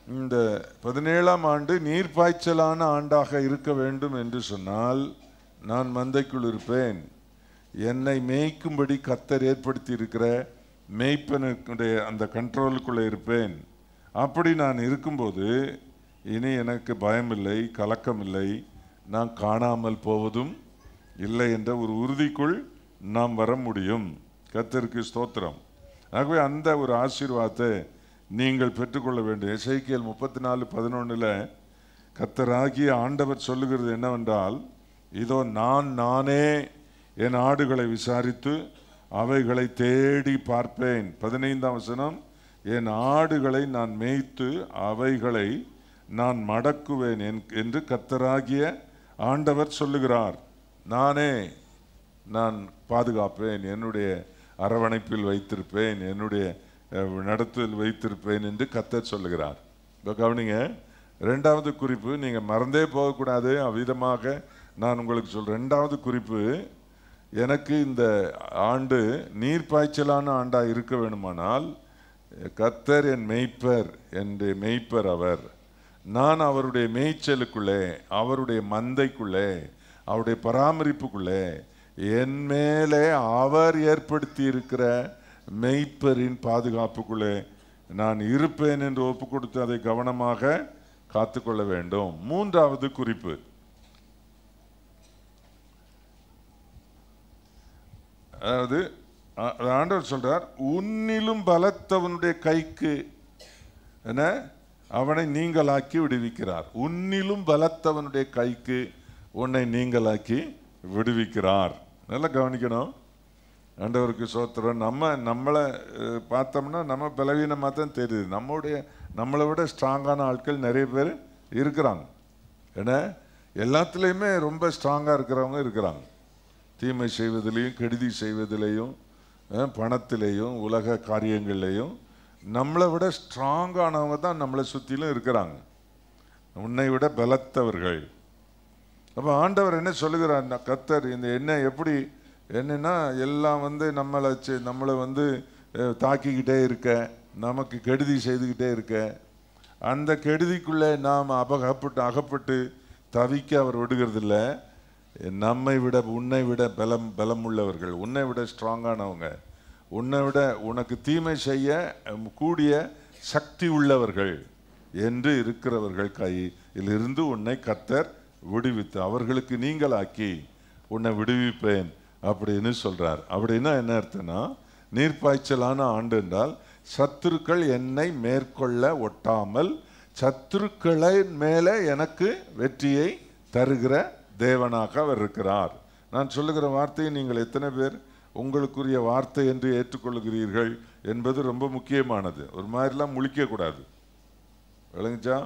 இந்த 17ஆம் ஆண்டு நீர்ப்பாய்ச்சலான ஆண்டாக இருக்க வேண்டும் என்று சொன்னால் நான் மந்தைக்குள் இருப்பேன். என்னை மேய்க்கும்படி கர்த்தர் ஏற்படுத்தி இருக்கிற மேய்ப்பனுடைய அந்த கண்ட்ரோலுக்குள்ளே இருப்பேன். அப்படி நான் இருக்கும்போது இனி எனக்கு பயமில்லை, கலக்கமில்லை, நான் காணாமல் போவதும் இல்லை என்ற ஒரு உறுதிக்குள் நாம் வர முடியும். கர்த்தருக்கு ஸ்தோத்திரம். ஆகவே அந்த ஒரு ஆசீர்வாதத்தை நீங்கள் பெற்றுக்கொள்ள வேண்டும். எசேக்கியேல் 34:11 கர்த்தராகிய ஆண்டவர் சொல்லுகிறது என்னவென்றால், இதோ நானே என் ஆடுகளை விசாரித்து அவைகளை தேடி பார்ப்பேன். 15ஆம் வசனம், என் ஆடுகளை நான் மேய்த்து அவைகளை நான் மடக்குவேன் என்று கர்த்தராகிய ஆண்டவர் சொல்லுகிறார். நான் பாதுகாப்பேன், என்னுடைய அரவணைப்பில் வைத்திருப்பேன், என்னுடைய நடத்தில் வைத்திருப்பேன் என்று கர்த்தர் சொல்லுகிறார். இப்போ கவனிங்க, 2வது குறிப்பு நீங்கள் மறந்தே போகக்கூடாது. அவ்விதமாக நான் உங்களுக்கு சொல்கிறேன். 2வது குறிப்பு, எனக்கு இந்த ஆண்டு நீர்ப்பாய்ச்சலான ஆண்டாக இருக்க வேணுமானால் கர்த்தர் என் மெய்ப்பர், என்னுடைய மெய்ப்பர் அவர். நான் அவருடைய மேய்ச்சலுக்குள்ளே, அவருடைய மந்தைக்குள்ளே, அவருடைய பராமரிப்புக்குள்ளே, என் மேலே அவர் ஏற்படுத்தி இருக்கிற மெய்ப்பரின் பாதுகாப்புக்குள்ளே நான் இருப்பேன் என்று ஒப்பு கொடுத்து அதை கவனமாக காத்துக்கொள்ள வேண்டும். 3வது குறிப்பு, அதாவது ஆண்டவர் சொல்றார், உன்னிலும் பலத்தவனுடைய கைக்கு என்ன அவனை நீங்களாக்கி விடுவிக்கிறார். உன்னிலும் பலத்தவனுடைய கைக்கு உன்னை நீங்களாக்கி விடுவிக்கிறார். நல்லா கவனிக்கணும். ஆண்டவருக்கு சோத்திரம். நம்மளை பார்த்தோம்னா நம்ம பலவீனமாக தான் தெரியுது. நம்மளை விட ஸ்ட்ராங்கான ஆட்கள் நிறைய பேர் இருக்கிறாங்க. ஏன்னா எல்லாத்துலேயுமே ரொம்ப ஸ்ட்ராங்காக இருக்கிறவங்க இருக்கிறாங்க. தீமை செய்வதிலையும், கெடுதி செய்வதிலையும், பணத்திலையும், உலக காரியங்கள்லையும் நம்மளை விட ஸ்ட்ராங்கானவங்க தான் நம்மளை சுற்றிலும் இருக்கிறாங்க, உன்னை விட பலத்தவர்கள். அப்போ ஆண்டவர் என்ன சொல்லுகிறார், கர்த்தர் இந்த என்ன எப்படி என்னன்னா எல்லாம் நம்மளை தாக்கிக்கிட்டே இருக்க, நமக்கு கெடுதி செய்துக்கிட்டே இருக்க, அந்த கெடுதிக்குள்ளே நாம் அகப்பட்டு தவிக்க அவர் விடுகிறதில்ல. நம்மை விட, உன்னை விட பலம் உள்ளவர்கள், உன்னை விட ஸ்ட்ராங்கானவங்க, உன்னை விட உனக்கு தீமை செய்ய கூடிய சக்தி உள்ளவர்கள் என்று இருக்கிறவர்கள் கையிலிருந்து உன்னை கர்த்தர் விடுவித்து அவர்களுக்கு நீங்களாக்கி உன்னை விடுவிப்பேன் அப்படின்னு சொல்றார். அப்படின்னா என்ன அர்த்தம்னா, நீர்ப்பாய்ச்சலான ஆண்டு என்றால் சத்துருக்கள் என்னை மேற்கொள்ள ஒட்டாமல் சத்துருக்களை மேலே எனக்கு வெற்றியை தருகிற தேவனாக அவர் இருக்கிறார். நான் சொல்லுகிற வார்த்தையை நீங்கள் எத்தனை பேர் உங்களுக்குரிய வார்த்தை என்று ஏற்றுக்கொள்கிறீர்கள் என்பது ரொம்ப முக்கியமானது. ஒரு மாதிரிலாம் முழிக்கக்கூடாது, விளங்குச்சா?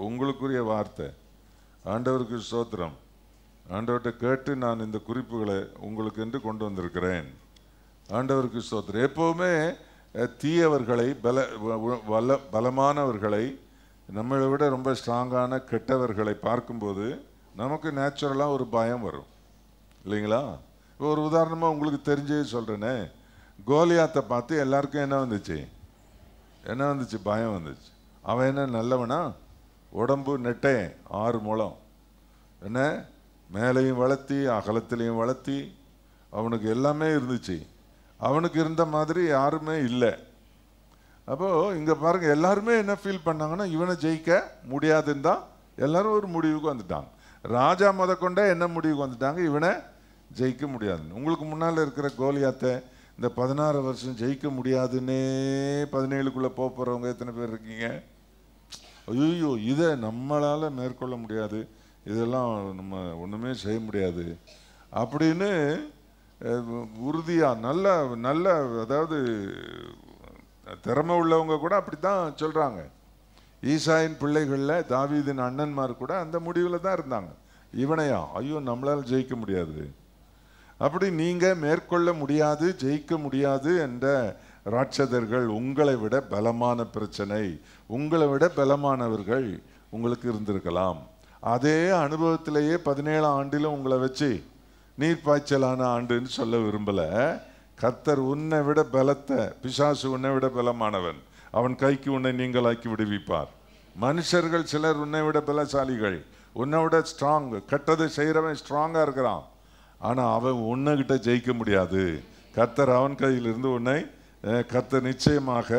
உங்களுக்குரிய வார்த்தை. ஆண்டவருக்கு ஸ்தோத்திரம். ஆண்டவர்கிட்ட கேட்டு நான் இந்த குறிப்புகளை உங்களுக்கு என்று கொண்டு வந்திருக்கிறேன். ஆண்டவருக்கு ஸ்தோத்திரம். எப்போவுமே தீயவர்களை, பலமானவர்களை, நம்மளை விட ரொம்ப ஸ்ட்ராங்கான கெட்டவர்களை பார்க்கும்போது நமக்கு நேச்சுரலாக ஒரு பயம் வரும், இல்லைங்களா? இப்போ ஒரு உதாரணமாக உங்களுக்கு தெரிஞ்சே சொல்கிறேனே, கோலியாத்தை பார்த்து எல்லாருக்கும் என்ன வந்துச்சு? பயம் வந்துச்சு. அவன் என்ன நல்லவனா? உடம்பு நெட்டே 6 முழம், என்ன மேலையும் வளர்த்தி அகலத்திலையும் வளர்த்தி அவனுக்கு எல்லாமே இருந்துச்சு. அவனுக்கு இருந்த மாதிரி யாருமே இல்லை. அப்போது இங்கே பாருங்கள், எல்லாருமே என்ன ஃபீல் பண்ணாங்கன்னா, இவனை ஜெயிக்க முடியாதுன்னு தான் எல்லாரும் ஒரு முடிவுக்கு வந்துட்டாங்க. ராஜா கொண்டே என்ன முடிவுக்கு வந்துட்டாங்க, இவனை ஜெயிக்க முடியாதுன்னு. உங்களுக்கு முன்னால் இருக்கிற கோலியாத்தை இந்த 16 வருஷம் ஜெயிக்க முடியாதுன்னே 17க்குள்ளே போகிறவங்க எத்தனை பேர் இருக்கீங்க? ஐயோ இதை நம்மளால் மேற்கொள்ள முடியாது, இதெல்லாம் நம்ம ஒன்றுமே செய்ய முடியாது அப்படின்னு உறுதியாக நல்ல நல்ல அதாவது திறமை உள்ளவங்க கூட அப்படி தான் சொல்கிறாங்க. ஈசாயின் பிள்ளைகளில் தாவீதின் அண்ணன்மார் கூட அந்த முடிவில் தான் இருந்தாங்க. இவனையா ஐயோ நம்மளால் ஜெயிக்க முடியாது, அப்படி நீங்கள் மேற்கொள்ள முடியாது, ஜெயிக்க முடியாது என்ற ராட்சதர்கள், உங்களை விட பலமான பிரச்சனை, உங்களை விட பலமானவர்கள் உங்களுக்கு இருந்திருக்கலாம். அதே அனுபவத்திலேயே 17 ஆண்டிலும் உங்களை வச்சு நீர்ப்பாய்ச்சலான ஆண்டுன்னு சொல்ல விரும்பலை. கர்த்தர் உன்னை விட பலத்த பிசாசு உன்னை விட பலமானவன், அவன் கைக்கு உன்னை நீங்களாக்கி விடுவிப்பார். மனுஷர்கள் சிலர் உன்னை விட பலசாலிகள், உன்னை விட ஸ்ட்ராங், கெட்டதை செய்கிறவன் ஸ்ட்ராங்காக இருக்கிறான், ஆனால் அவன் உன்னைகிட்ட ஜெயிக்க முடியாது. கர்த்தர் அவன் கையிலிருந்து உன்னை கர்த்தர் நிச்சயமாக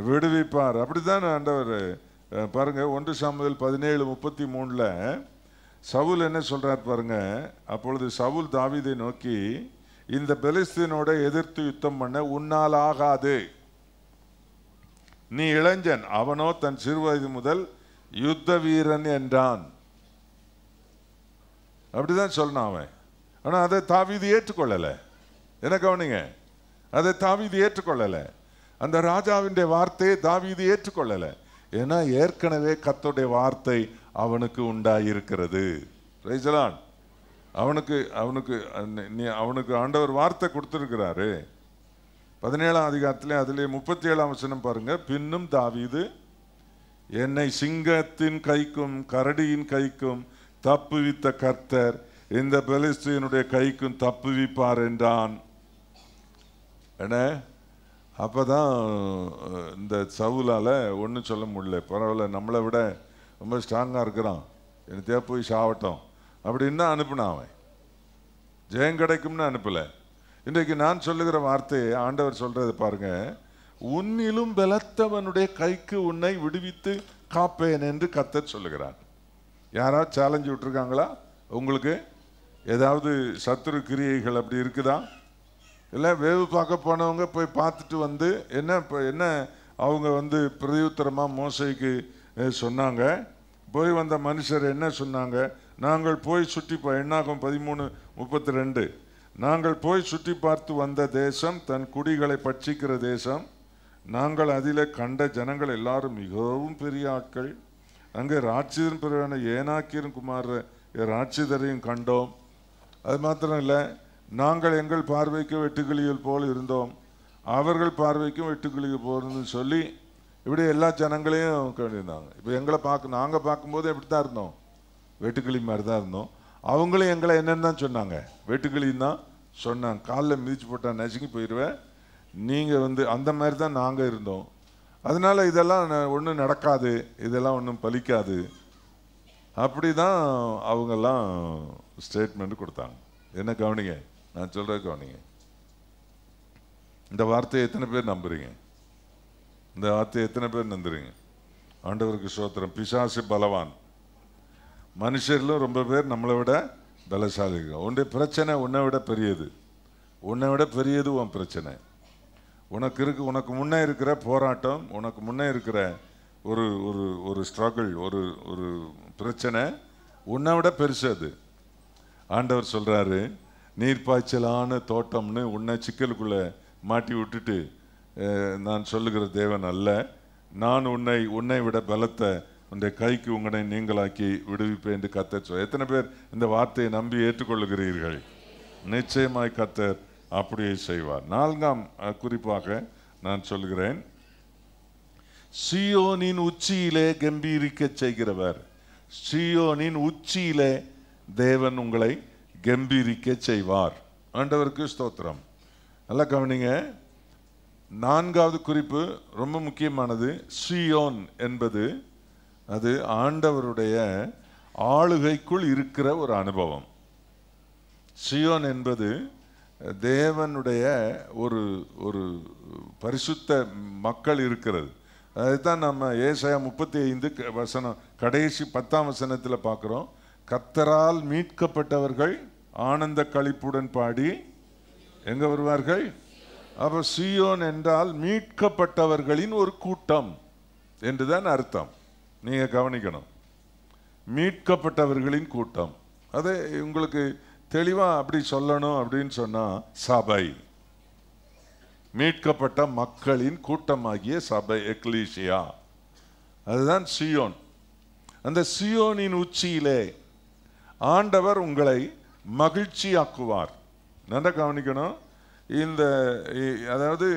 விடுவிப்பார். அப்படித்தான் ஆண்டவர் பாருங்க. 1 சாமுவேல் 17:33 சவுல் என்ன சொல்றார் பாருங்க. அப்பொழுது சவுல் தாவீதை நோக்கி, இந்த பெலிஸ்தீனோட எதிர்த்து யுத்தம் பண்ண உன்னால் ஆகாது, நீ இளைஞன், அவனோ தன் சிறுவயது முதல் யுத்த வீரன் என்றான். அப்படிதான் சொன்னான் அவன். ஆனா அதை தாவீது ஏற்றுக்கொள்ளல. என்ன கவனிங்க, அதை தாவீது ஏற்றுக்கொள்ளல. அந்த ராஜாவின் வார்த்தையை தாவீது ஏற்றுக்கொள்ளல. ஏன்னா ஏற்கனவே கர்த்தருடைய வார்த்தை அவனுக்கு உண்டாயிருக்கிறது. Praise the Lord. அவனுக்கு அவனுக்கு அவனுக்கு ஆண்டவர் வார்த்தை கொடுத்திருக்கிறாரு. 17ஆம் அதிகாரத்திலே அதிலே 37ஆம் வசனம் பாருங்க. பின்னும் தாவீது, என்னை சிங்கத்தின் கைக்கும் கரடியின் கைக்கும் தப்புவித்த கர்த்தர் இந்த பெலிஸ்தீனுடைய கைக்கும் தப்புவிப்பார் என்றான். என்ன அப்பதான் இந்த சவுலால ஒன்றும் சொல்ல முடியல. பரவாயில்ல, நம்மளை விட ரொம்ப ஸ்ட்ராங்காக இருக்கிறான், எனக்கு போய் சாவட்டும் அப்படின்னு தான் அனுப்பினான். அவன் ஜெயம் கிடைக்கும்னு அனுப்பல. இன்றைக்கு நான் சொல்லுகிற வார்த்தையை ஆண்டவர் சொல்றது பாருங்க. உன்னிலும் பலத்தவனுடைய கைக்கு உன்னை விடுவித்து காப்பேன் என்று கர்த்தர் சொல்லுகிறார். யாராவது சேலஞ்சு விட்டுருக்காங்களா? உங்களுக்கு ஏதாவது சத்துரு கிரியைகள் அப்படி இருக்குதா? இல்லை வேவு பார்க்க போனவங்க போய் பார்த்துட்டு வந்து என்ன அவங்க வந்து பிரதியுத்தரமாக மோசைக்கு சொன்னாங்க. போய் வந்த மனுஷர் என்ன சொன்னாங்க? நாங்கள் போய் சுற்றி எண்ணாகும் 13:32 நாங்கள் போய் சுற்றி பார்த்து வந்த தேசம் தன் குடிகளை பட்சிக்கிற தேசம். நாங்கள் அதில் கண்ட ஜனங்கள் எல்லாரும் மிகவும் பெரிய ஆட்கள். அங்கே ராட்சிதன் பிறவான ஏனாக்கியன் குமார ராட்சிதரையும் கண்டோம். அது மாத்திரம் இல்லை, நாங்கள் எங்கள் பார்வைக்கு வெட்டுக்கிளிகள் போல் இருந்தோம், அவர்கள் பார்வைக்கும் வெட்டுக்கிளிகள் போல்னு சொல்லி இப்படி எல்லா ஜனங்களையும் கண்டிருந்தாங்க. இப்போ எங்களை நாங்கள் பார்க்கும்போது எப்படி தான் இருந்தோம்? வெட்டுக்கிளி மாதிரி தான் இருந்தோம். அவங்களும் எங்களை என்னென்னு தான் சொன்னாங்க? வெட்டுக்கிளின்னு தான் சொன்னாங்க. காலில் மிதிச்சு போட்டால் நசுங்கி போயிடுவேன், நீங்கள் வந்து அந்த மாதிரி தான் நாங்கள் இருந்தோம். அதனால இதெல்லாம் ஒன்றும் நடக்காது, இதெல்லாம் ஒன்றும் பலிக்காது, அப்படி தான் அவங்கெல்லாம் ஸ்டேட்மெண்ட் கொடுத்தாங்க. என்ன கவனிங்க, நான் சொல்கிற கவனிங்க. இந்த வார்த்தையை எத்தனை பேர் நம்புறீங்க? இந்த வார்த்தையை எத்தனை பேர் நம்புறீங்க? ஆண்டவருக்கு ஸ்தோத்திரம். பிசாசு பலவான், மனுஷர்களும் ரொம்ப பேர் நம்மளை விட பலசாலிகள். உன்னுடைய பிரச்சனை உன்னை விட பெரியது, உன்னை விட பெரியது உன் பிரச்சனை. உனக்கு முன்னே இருக்கிற போராட்டம், உனக்கு முன்னே இருக்கிற ஒரு ஒரு ஒரு ஸ்ட்ரகிள், ஒரு ஒரு பிரச்சனை உன்னை விட பெருசு அது. ஆண்டவர் சொல்கிறாரு, நீர்ப்பாய்ச்சலான தோட்டம்னு உன்னை சிக்கலுக்குள்ளே மாட்டி விட்டுட்டு நான் சொல்லுகிற தேவன் அல்ல. நான் உன்னை விட பலத்தை உன்னுடைய கைக்கு உங்களை நீங்களாக்கி விடுவிப்பேன் என்று கர்த்தர் சொல். எத்தனை பேர் இந்த வார்த்தையை நம்பி ஏற்றுக்கொள்ளுகிறீர்கள்? நிச்சயமாய் கர்த்தர் அப்படியே செய்வார். 4ஆம் குறிப்பாக நான் சொல்கிறேன், சீயோனின் உச்சியிலே கம்பீரிக்க செய்கிறவர். சீயோனின் உச்சியிலே தேவன் உங்களை கம்பீரிக்க செய்வார். ஆண்டவருக்கு ஸ்தோத்திரம். நல்லா கவனிங்க. 4ஆவது குறிப்பு ரொம்ப முக்கியமானது. சீயோன் என்பது அது ஆண்டவருடைய ஆளுகைக்குள் இருக்கிற ஒரு அனுபவம். சீயோன் என்பது தேவனுடைய ஒரு ஒரு பரிசுத்த மக்கள் இருக்கிறது. அதுதான் நம்ம ஏசாயா 35 வசனம் கடைசி 10ஆம் வசனத்தில் பார்க்குறோம். கர்த்தரால் மீட்கப்பட்டவர்கள் ஆனந்த களிப்புடன் பாடி எங்க வருவார்கள்? அப்போ சீயோன் என்றால் மீட்கப்பட்டவர்களின் ஒரு கூட்டம் என்றுதான் அர்த்தம். நீங்க கவனிக்கணும். மீட்கப்பட்டவர்களின் கூட்டம். அதை உங்களுக்கு தெளிவா அப்படி சொல்லணும் அப்படின்னு சொன்னா, சபை, மீட்கப்பட்ட மக்களின் கூட்டமாகிய சபை, எக்லீசியா, அதுதான் சியோன். அந்த சியோனின் உச்சியிலே ஆண்டவர் உங்களை மகிழ்ச்சியாக்குவார். நல்லா கவனிக்கணும். இந்த அதாவது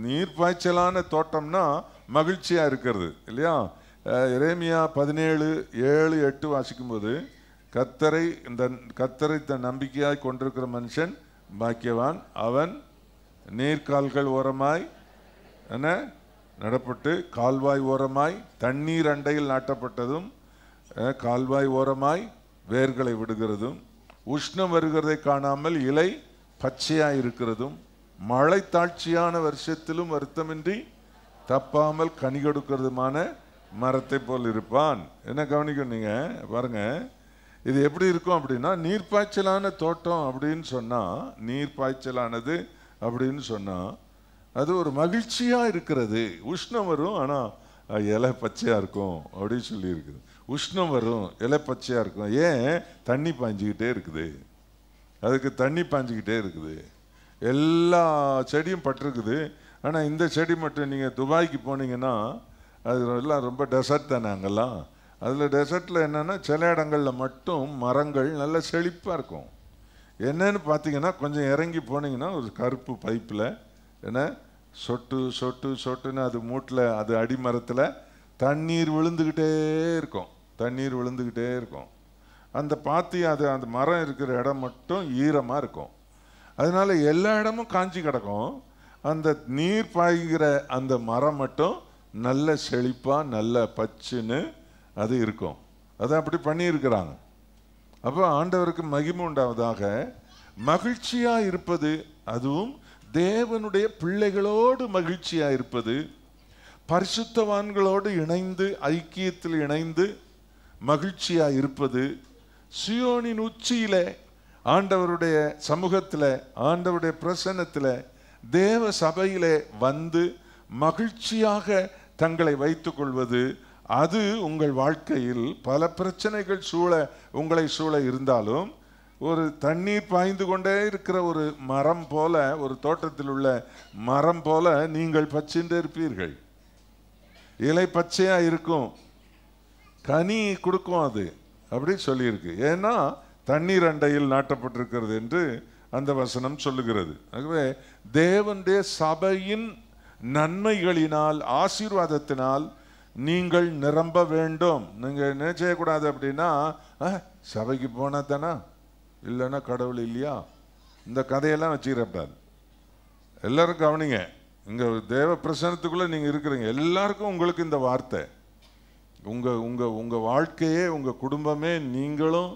நீர்ப்பாய்ச்சலான தோட்டம்னா மகிழ்ச்சியா இருக்கிறது இல்லையா? எரேமியா 17:7-8 வாசிக்கும் போது, கர்த்தரை தன் நம்பிக்கையாய் கொண்டிருக்கிற மனுஷன் பாக்கியவான், அவன் நீர்கால்கள் ஓரமாய் என்ன நடப்பட்டு கால்வாய் ஓரமாய் தண்ணீர் அண்டையில் நாட்டப்பட்டதும் கால்வாய் ஓரமாய் வேர்களை விடுகிறதும், உஷ்ணம் வருகிறதை காணாமல் இலை பச்சையாய் இருக்கிறதும், மழை தாட்சியான வருஷத்திலும் வருத்தமின்றி தப்பாமல் கனி கொடுக்கிறதுமான மரத்தை போல் இருப்பான். என்ன கவனிக்கணும் நீங்க பாருங்க. இது எப்படி இருக்கும் அப்படின்னா, நீர்ப்பாய்ச்சலான தோட்டம் அப்படின்னு சொன்னா, நீர்ப்பாய்ச்சலானது அப்படின்னு சொன்னா அது ஒரு மகிழ்ச்சியா இருக்கிறது. உஷ்ணம் வரும் ஆனா இலை பச்சையா இருக்கும் அப்படின்னு சொல்லி இருக்குது. உஷ்ணம் வரும், இலை பச்சையா இருக்கும். ஏன்? தண்ணி பாய்ஞ்சிக்கிட்டே இருக்குது, அதுக்கு தண்ணி பாய்ஞ்சிக்கிட்டே இருக்குது. எல்லா செடியும் பட்டிருக்குது. ஆனா இந்த செடி மட்டும், நீங்க துபாய்க்கு போனீங்கன்னா அது எல்லாம் ரொம்ப டெசர்ட் தானே அங்கெல்லாம். அதில் டெசர்ட்டில் என்னென்னா, சில இடங்களில் மட்டும் மரங்கள் நல்ல செழிப்பாக இருக்கும். என்னன்னு பார்த்தீங்கன்னா, கொஞ்சம் இறங்கி போனீங்கன்னா ஒரு கருப்பு பைப்பில் என்ன சொட்டு சொட்டு சொட்டுன்னு அது மூட்டில், அது அடிமரத்தில் தண்ணீர் விழுந்துக்கிட்டே இருக்கும், தண்ணீர் விழுந்துக்கிட்டே இருக்கும். அந்த பாத்தி அது அந்த மரம் இருக்கிற இடம் மட்டும் ஈரமாக இருக்கும். அதனால எல்லா இடமும் காஞ்சி கிடக்கும். அந்த நீர் பாய்கிற அந்த மரம் மட்டும் நல்ல செழிப்பாக நல்ல பச்சுன்னு அது இருக்கும். அதை அப்படி பண்ணியிருக்கிறாங்க. அப்போ ஆண்டவருக்கு மகிமை உண்டாவதாக. மகிழ்ச்சியா இருப்பது, அதுவும் தேவனுடைய பிள்ளைகளோடு மகிழ்ச்சியா இருப்பது, பரிசுத்தவான்களோடு இணைந்து ஐக்கியத்தில் இணைந்து மகிழ்ச்சியா இருப்பது, சியோனின் உச்சியில ஆண்டவருடைய சமூகத்தில், ஆண்டவருடைய பிரசன்னத்தில், தேவ சபையிலே வந்து மகிழ்ச்சியாக தங்களை வைத்துக் கொள்வது, அது உங்கள் வாழ்க்கையில் பல பிரச்சனைகள் உங்களை சூழ இருந்தாலும், ஒரு தண்ணீர் பாய்ந்து கொண்டே இருக்கிற ஒரு மரம் போல, ஒரு தோட்டத்தில் உள்ள மரம் போல நீங்கள் பச்சைன்று இருப்பீர்கள். இலை பச்சையா இருக்கும், கனி கொடுக்கும், அது அப்படி சொல்லியிருக்கு. ஏன்னா தண்ணீர் அண்டையில் நாட்டப்பட்டிருக்கிறது என்று அந்த வசனம் சொல்லுகிறது. ஆகவே தேவனுடைய சபையின் நன்மைகளினால், ஆசீர்வாதத்தினால் நீங்கள் நிரம்ப வேண்டும். நீங்க என்ன செய்யக்கூடாது அப்படின்னா, சபைக்கு போனா தானா, இல்லைன்னா கடவுள் இல்லையா, இந்த கதையெல்லாம் வச்சுக்கிறப்ப. எல்லாரும் கவனிங்க, இங்க தேவ பிரசனத்துக்குள்ள நீங்க இருக்கிறீங்க, எல்லாருக்கும் உங்களுக்கு இந்த வார்த்தை. உங்க உங்க உங்க வாழ்க்கையே, உங்க குடும்பமே, நீங்களும்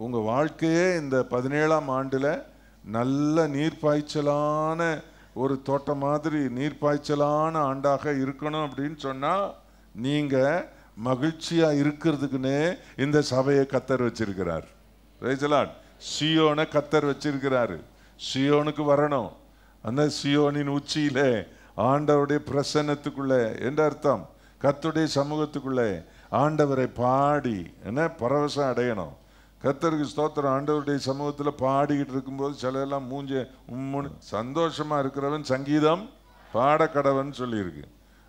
உங்க வாழ்க்கையே இந்த 17ஆம் ஆண்டுல நல்ல நீர்ப்பாய்ச்சலான ஒரு தோட்டம் மாதிரி நீர்ப்பாய்ச்சலான ஆண்டாக இருக்கணும் அப்படின்னு சொன்னா, நீங்க மகிழ்ச்சியா இருக்கிறதுக்குன்னே இந்த சபையை கர்த்தர் வச்சிருக்கிறார். Praise the Lord. சியோனை கர்த்தர் வச்சிருக்கிறாரு. சியோனுக்கு வரணும். அந்த சியோனின் உச்சியிலே ஆண்டவருடைய பிரசன்னத்துக்குள்ளே, என்ற அர்த்தம் கர்த்தருடைய சமூகத்துக்குள்ளே ஆண்டவரை பாடி என்ன பரவசம் அடையணும். கர்த்தருக்கு ஸ்தோத்திரம். ஆண்டவருடைய சமூகத்தில் பாடிக்கிட்டு இருக்கும்போது சில எல்லாம் மூஞ்ச உம்முன்னு சந்தோஷமா இருக்கிறவன் சங்கீதம் பாடக்கடவன் சொல்லியிருக்கு.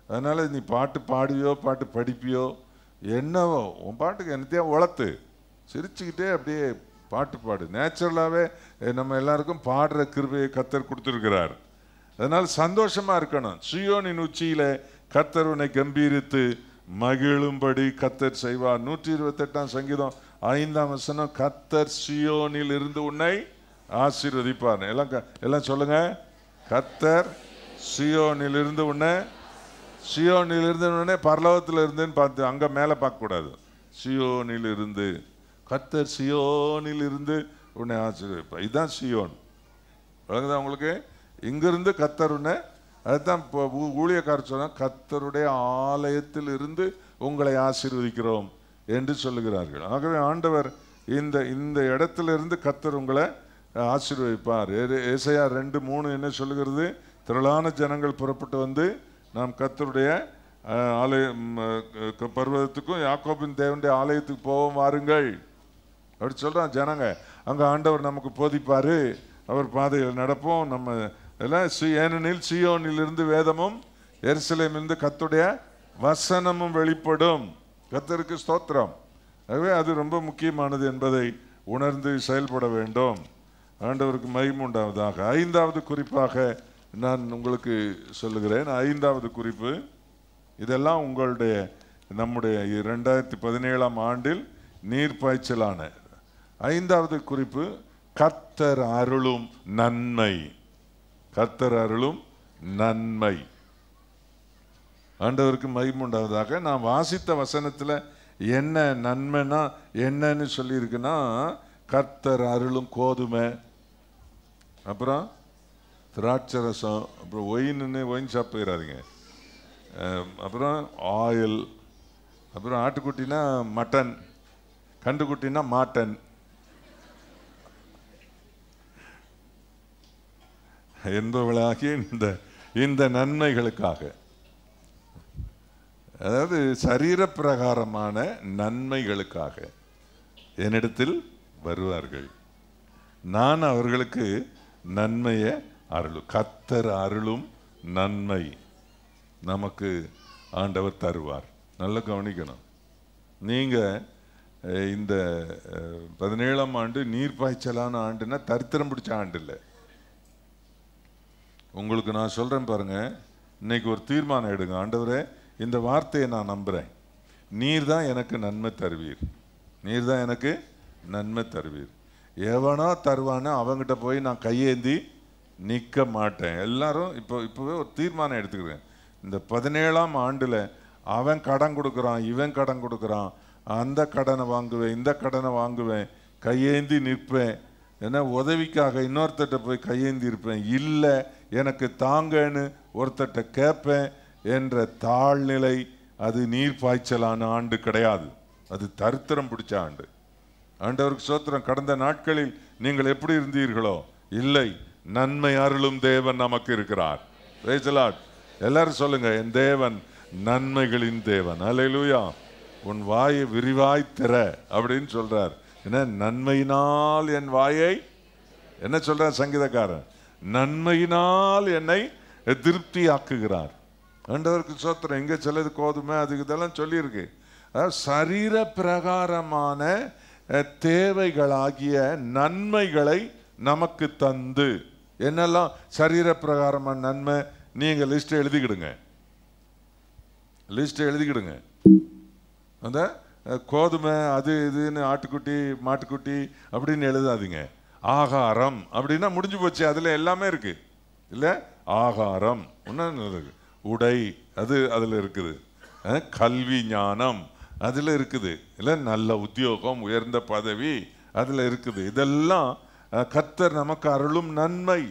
அதனால நீ பாட்டு பாடுவியோ பாட்டு படிப்பியோ என்னவோ, உன் பாட்டுக்கு என்னத்தையும் வளர்த்து சிரிச்சுக்கிட்டே அப்படியே பாட்டு பாடு. நேச்சுரலாகவே நம்ம எல்லாருக்கும் பாடுற கிருபையை கர்த்தர் கொடுத்துருக்கிறார். அதனால சந்தோஷமா இருக்கணும். சியோனின் உச்சியில கர்த்தர் உன்னை கம்பீரித்து மகிழும்படி கர்த்தர் செய்வார். 128ஆம் சங்கீதம் 5ஆம் வசனம், கர்த்தர் சியோனில் இருந்து உன்னை ஆசீர்வதிப்பார். எல்லாம் சொல்லுங்க, கர்த்தர் சியோனில் இருந்து உன்னை, சியோனில் இருந்து உடனே பரலோகத்தில் இருந்துன்னு பார்த்து அங்க மேல பார்க்க கூடாது. சியோனில் இருந்து, கர்த்தர் சியோனில் இருந்து உன்னை ஆசீர்வதிப்பார். இதுதான் சியோன். விளங்குதா உங்களுக்கு? இங்கிருந்து கர்த்தர் உன்னை, அதுதான் ஊழியக்காரர் சொன்னா, கர்த்தருடைய ஆலயத்தில் இருந்து உங்களை ஆசீர்வதிக்கிறோம் என்று சொல்லுகிறார்கள். ஆகவே ஆண்டவர் இந்த இடத்துல இருந்து கர்த்தர் உங்களை ஆசீர்வதிப்பார். ஏசாயா 2:3 என்ன சொல்லுகிறது? திரளான ஜனங்கள் புறப்பட்டு வந்து நாம் கர்த்தருடைய ஆலயம் பர்வதத்துக்கும் யாக்கோபின் தேவனுடைய ஆலயத்துக்கு போவோம் வாருங்கள் அப்படி சொல்கிறான் ஜனங்க. அங்கே ஆண்டவர் நமக்கு போதிப்பார், அவர் பாதையில் நடப்போம். நம்ம எல்லாம் ஏனெனில் சீயோனிலிருந்து வேதமும் எருசலேமிலிருந்து கர்த்தருடைய வசனமும் வெளிப்படும். கர்த்தருக்கு ஸ்தோத்திரம். ஆகவே அது ரொம்ப முக்கியமானது என்பதை உணர்ந்து செயல்பட வேண்டும். ஆண்டவருக்கு மகிமை உண்டாவதாக. 5வது குறிப்பாக நான் உங்களுக்கு சொல்லுகிறேன். 5வது குறிப்பு, இதெல்லாம் உங்களுடைய நம்முடைய 2017ஆம் ஆண்டில் நீர் பாய்ச்சலான 5வது குறிப்பு, கர்த்தர் அருளும் நன்மை. கர்த்தர் அருளும் நன்மை. ஆண்டவருக்கு மகிமை உண்டாவதாக. நான் வாசித்த வசனத்தில் என்ன நன்மைனா என்னன்னு சொல்லியிருக்குன்னா, கர்த்தர் அருளும் கோதுமை, அப்புறம் திராட்சரசம், அப்புறம் ஒயின் ஷாப் போயிடாதீங்க, அப்புறம் ஆயில், அப்புறம் ஆட்டுக்குட்டினா மட்டன், கண்டுக்குட்டினா மாட்டன், என்பவளாகிய இந்த நன்மைகளுக்காக, அதாவது சரீர பிரகாரமான நன்மைகளுக்காக என்னிடத்தில் வருவார்கள், நான் அவர்களுக்கு நன்மையை அருளும். கர்த்தர் அருளும் நன்மை நமக்கு ஆண்டவர் தருவார். நல்லா கவனிக்கணும். நீங்கள் இந்த 17ஆம் ஆண்டு நீர் பாய்ச்சலான ஆண்டுன்னா தரித்திரம் பிடிச்ச ஆண்டு இல்லை. உங்களுக்கு நான் சொல்கிறேன் பாருங்க, இன்னைக்கு ஒரு தீர்மானம் எடுங்க. ஆண்டவரே, இந்த வார்த்தையை நான் நம்புகிறேன், நீர் தான் எனக்கு நன்மை தருவீர், நீர் தான் எனக்கு நன்மை தருவீர். எவனோ தருவானோ அவங்ககிட்ட போய் நான் கையேந்தி நிற்க மாட்டேன். எல்லாரும் இப்போவே ஒரு தீர்மானம் எடுத்துக்கிறேன். இந்த 17ஆம் ஆண்டில் அவன் கடன் கொடுக்குறான், இவன் கடன் கொடுக்குறான், அந்த கடனை வாங்குவேன், இந்த கடனை வாங்குவேன், கையேந்தி நிற்பேன். ஏன்னா உதவிக்காக இன்னொருத்தட்ட போய் கையேந்தி இருப்பேன், இல்லை எனக்கு தாங்கன்னு ஒருத்தட்ட கேட்பேன் என்ற தாழ்நிலை அது நீர் பாய்ச்சலான ஆண்டு கிடையாது. அது தரித்திரம் பிடிச்ச ஆண்டு. ஆண்டவருக்கு ஸ்தோத்திரம். கடந்த நாட்களில் நீங்கள் எப்படி இருந்தீர்களோ, இல்லை, நன்மை அருளும் தேவன் நமக்கு இருக்கிறார். Praise the Lord. எல்லாரும் சொல்லுங்க, என் தேவன் நன்மைகளின் தேவன். அல்லேலூயா. உன் வாயை விரிவாய் திற அப்படின்னு சொல்றார். என்ன, நன்மையினால் என் வாயை, என்ன சொல்றார் சங்கீதக்காரன், நன்மையினால் என்னை திருப்தி ஆக்குகிறார். ஆண்டவருக்கு ஸ்தோத்திரம். எங்க சிலது கோதுமை அதுக்கு இதெல்லாம் சொல்லியிருக்கு. சரீர பிரகாரமான தேவைகளாகிய நன்மைகளை நமக்கு தந்து, என்னெல்லாம் சரீர பிரகாரமான நன்மை, நீங்க லிஸ்ட் எழுதிக்கிடுங்க, லிஸ்ட் எழுதிக்கிடுங்க. அந்த கோதுமை அது இதுன்னு ஆட்டுக்குட்டி மாட்டுக்குட்டி அப்படின்னு எழுதாதீங்க. ஆகாரம் அப்படின்னா முடிஞ்சு போச்சு, அதுல எல்லாமே இருக்கு இல்ல. ஆகாரம் ஒன்று, உடை அது அதுல இருக்குது, கல்வி ஞானம் அதுல இருக்குது இல்ல, நல்ல உத்தியோகம் உயர்ந்த பதவி அதுல இருக்குது. இதெல்லாம் கர்த்தர் நமக்கு அருளும் நன்மை.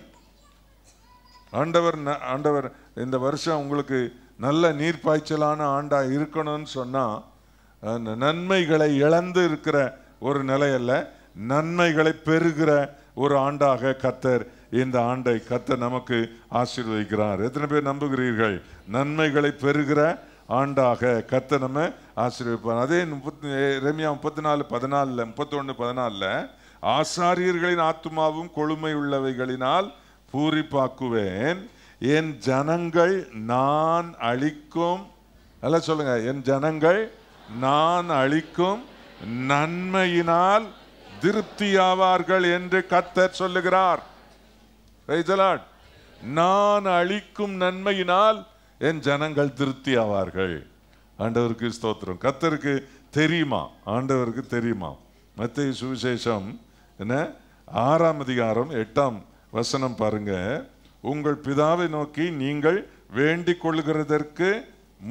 ஆண்டவர் இந்த வருஷம் உங்களுக்கு நல்ல நீர்ப்பாய்ச்சலான ஆண்டா இருக்கணும்னு சொன்னா, நன்மைகளை இழந்து இருக்கிற ஒரு நிலை அல்ல, நன்மைகளை பெறுகிற ஒரு ஆண்டாக கர்த்தர் இந்த ஆண்டை கர்த்தர் நமக்கு ஆசீர்வதிக்கிறார். எத்தனை பேர் நம்புகிறீர்கள்? நன்மைகளை பெறுகிற ஆண்டாக கர்த்தர் நம்ம ஆசீர்வதிப்பார். அதே எரேமியா 31:14 ஆசாரியர்களின் ஆத்துமாவும் கொழுமை உள்ளவைகளினால் பூரிப்பாக்குவேன், என் ஜனங்கள் நான் அளிக்கும், அல்ல சொல்லுங்க, என் ஜனங்கள் நான் அளிக்கும் நன்மையினால் திருப்தியாவார்கள் என்று கர்த்தர் சொல்லுகிறார். நான் அளிக்கும் நன்மையினால் என் ஜனங்கள் திருப்தி ஆவார்கள். ஆண்டவருக்கு ஸ்தோத்திரம். கர்த்தருக்கு தெரியுமா, ஆண்டவருக்கு தெரியுமா. மத்தேயு சுவிசேஷம் என்ன 6ஆம் அதிகாரம் 8ஆம் வசனம் பாருங்க. உங்கள் பிதாவை நோக்கி நீங்கள் வேண்டிக் கொள்கிறதற்கு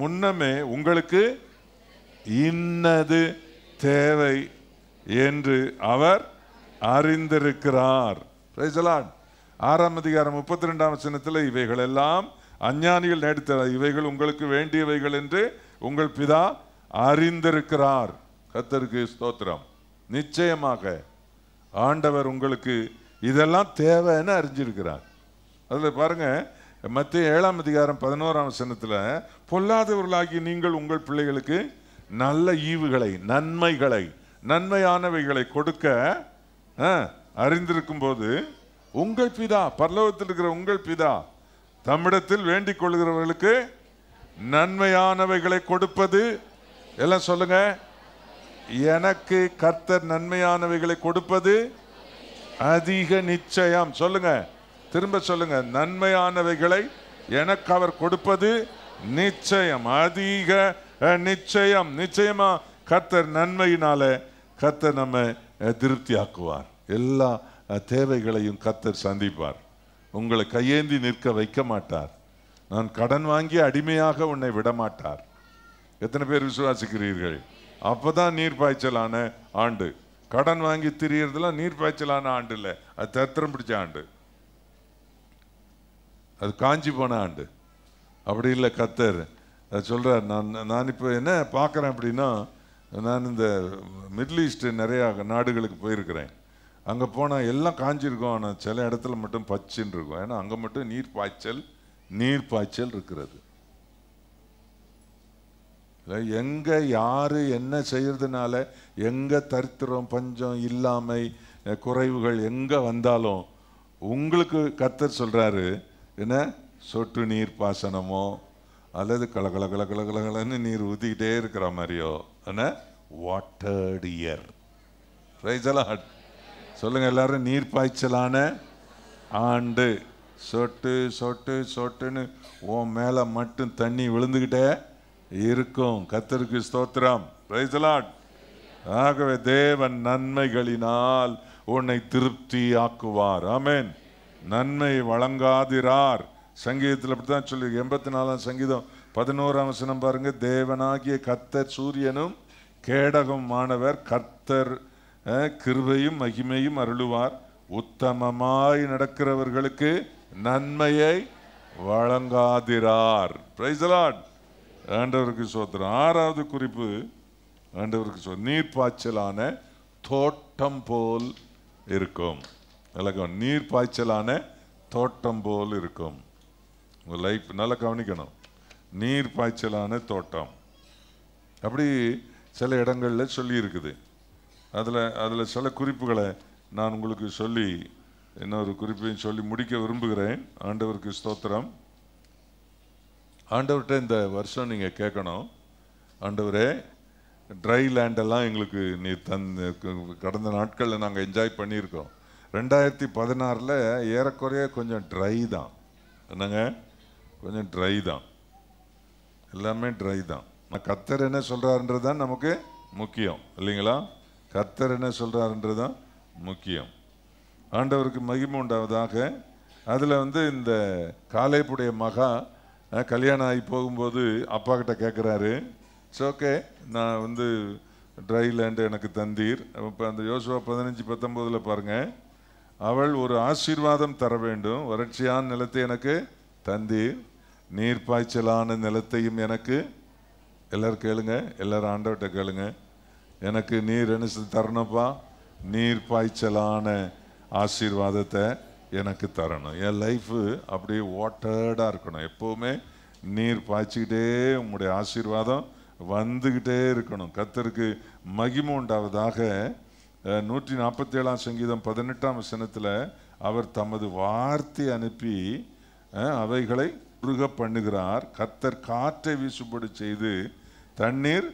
முன்னமே உங்களுக்கு இன்னது தேவை என்று அவர் அறிந்திருக்கிறார். Praise the Lord. 6ஆம் அதிகாரம் 32ஆம் வசனத்தில் இவைகள் எல்லாம் அஞ்ஞானிகள் நேடித்த இவைகள் உங்களுக்கு வேண்டியவைகள் என்று உங்கள் பிதா அறிந்திருக்கிறார். கர்த்தருக்கு ஸ்தோத்திரம். நிச்சயமாக ஆண்டவர் உங்களுக்கு இதெல்லாம் தேவைன்னு அறிஞ்சிருக்கிறார். அதில் பாருங்க, மத்தேயு 7ஆம் அதிகாரம் 11ஆம் வசனத்துல பொல்லாதவர்களாகி நீங்கள் உங்கள் பிள்ளைகளுக்கு நல்ல ஈவுகளை, நன்மைகளை, நன்மையானவைகளை கொடுக்க அறிந்திருக்கும் போது உங்கள் பிதா, பரலோகத்தில் இருக்கிற உங்கள் பிதா தம்மிடத்தில் வேண்டிக் கொள்கிறவர்களுக்கு நன்மையானவைகளை கொடுப்பது, எல்லாம் சொல்லுங்க, எனக்கு கர்த்தர் நன்மையானவைகளை கொடுப்பது அதிக நிச்சயம். சொல்லுங்க, திரும்ப சொல்லுங்க, நன்மையானவைகளை எனக்கு அவர் கொடுப்பது நிச்சயம், அதிக நிச்சயம். நிச்சயமா கர்த்தர் நன்மையினால கர்த்தர் நம்ம திருப்தியாக்குவார். எல்லா தேவைகளையும் கர்த்தர் சந்திப்பார். உங்களை கையேந்தி நிற்க வைக்க மாட்டார். நான் கடன் வாங்கி அடிமையாக உன்னை விட மாட்டார். எத்தனை பேர் விசுவாசிக்கிறீர்கள்? அப்பதான் நீர் பாய்ச்சலான ஆண்டு. கடன் வாங்கி திரியறதுலாம் நீர் பாய்ச்சலான ஆண்டு இல்லை, அது தத்திரம் பிடிச்ச ஆண்டு, அது காஞ்சி போன ஆண்டு. அப்படி இல்லை, கர்த்தர் சொல்றார். நான் இப்போ என்ன பார்க்குறேன் அப்படின்னா, நான் இந்த மிடில் ஈஸ்ட் நிறையா நாடுகளுக்கு போயிருக்கிறேன். அங்கே போனால் எல்லாம் காஞ்சிருக்கும், ஆனால் சில இடத்துல மட்டும் பச்சுன்னு இருக்கும். ஏன்னா அங்கே மட்டும் நீர் பாய்ச்சல் இருக்கிறது. எங்கே யார் என்ன செய்யறதுனால எங்கே தரித்திரம், பஞ்சம், இல்லாமை, குறைவுகள் எங்கே வந்தாலும் உங்களுக்கு கர்த்தர் சொல்கிறாரு, என்ன சொட்டு நீர் பாசனமோ அல்லது கலகலன்னு நீர் ஊற்றிக்கிட்டே இருக்கிற மாதிரியோ, என்ன வாட்டர்ட் இயர். சொல்லுங்க எல்லாரும், நீர் பாய்ச்சலான ஆண்டு. சொட்டு சொட்டு சொட்டுன்னு உன் மேலே மட்டும் தண்ணி விழுந்துக்கிட்டே இருக்கும். கர்த்தருக்கு ஸ்தோத்திரம். Praise the Lord. ஆகவே தேவன் நன்மைகளினால் உன்னை திருப்தி ஆக்குவார். ஆமென். நன்மை வழங்காதிரார். சங்கீதத்தில் அப்படித்தான் சொல்லி 84ஆம் சங்கீதம் 11ஆம் வசனம் பாருங்க. தேவனாகிய கர்த்தர் சூரியனும் கேடகமானவர், கர்த்தர் கிருபையும் மகிமையும் அருளுவார். உத்தமமாய் நடக்கிறவர்களுக்கு நன்மையை வழங்காதிரார். Praise the Lord. ஆண்டவருக்கு ஸ்தோத்திரம். 6வது குறிப்பு, ஆண்டவருக்கு நீர் பாய்ச்சலான தோட்டம் போல் இருக்கும். நீர் பாய்ச்சலான தோட்டம் போல் இருக்கும். உங்கள் லைஃப் நல்லா கவனிக்கணும். நீர் பாய்ச்சலான தோட்டம் அப்படி சில இடங்களில் சொல்லி இருக்குது. அதில் சில குறிப்புகளை நான் உங்களுக்கு சொல்லி இன்னொரு குறிப்பையும் சொல்லி முடிக்க விரும்புகிறேன். ஆண்டவருக்கு ஸ்தோத்திரம். ஆண்டவர்கிட்ட இந்த வருஷம் நீங்கள் கேட்கணும், ஆண்டவரே ட்ரை லேண்டெல்லாம் எங்களுக்கு நீ கடந்த நாட்களில் நாங்கள் என்ஜாய் பண்ணியிருக்கோம். 2016 ஏறக்குறைய கொஞ்சம் ட்ரை தான். என்னங்க, கொஞ்சம் ட்ரை தான், எல்லாமே ட்ரை தான். கர்த்தர் என்ன சொல்கிறாருன்றது தான் நமக்கு முக்கியம், இல்லைங்களா? கர்த்தர் என்ன சொல்கிறாருன்றது தான் முக்கியம். ஆண்டவருக்கு மகிமை உண்டாவதாக. அதில் இந்த காலேப்புடைய மகா கல்யாணம் ஆகி போகும்போது அப்பா கிட்ட கேட்குறாரு, இட்ஸ் ஓகே, நான் ட்ரை லேண்டு எனக்கு தந்தீர். இப்போ அந்த யோசுவா 15:19 பாருங்க, அவள் ஒரு ஆசீர்வாதம் தர வேண்டும். வறட்சியான நிலத்தை எனக்கு தந்தீர், நீர் பாய்ச்சலான நிலத்தையும் எனக்கு. எல்லாரும் கேளுங்க, எல்லாரும் ஆண்டவர்கிட்ட கேளுங்க, எனக்கு நீர் என்ன தரணும்ப்பா? நீர் பாய்ச்சலான ஆசீர்வாதத்தை எனக்கு தரணும். என் லைஃபு அப்படியே வாட்டர்டாக இருக்கணும். எப்போவுமே நீர் பாய்ச்சிக்கிட்டே உங்களுடைய ஆசீர்வாதம் வந்துக்கிட்டே இருக்கணும். கர்த்தருக்கு மகிமை உண்டாவதாக. 147ஆம் சங்கீதம் 18ஆம் வசனத்தில் அவர் தமது வார்த்தை அனுப்பி அவைகளை உருக பண்ணுகிறார். கர்த்தர் காற்றை வீசுபடி செய்து தண்ணீர்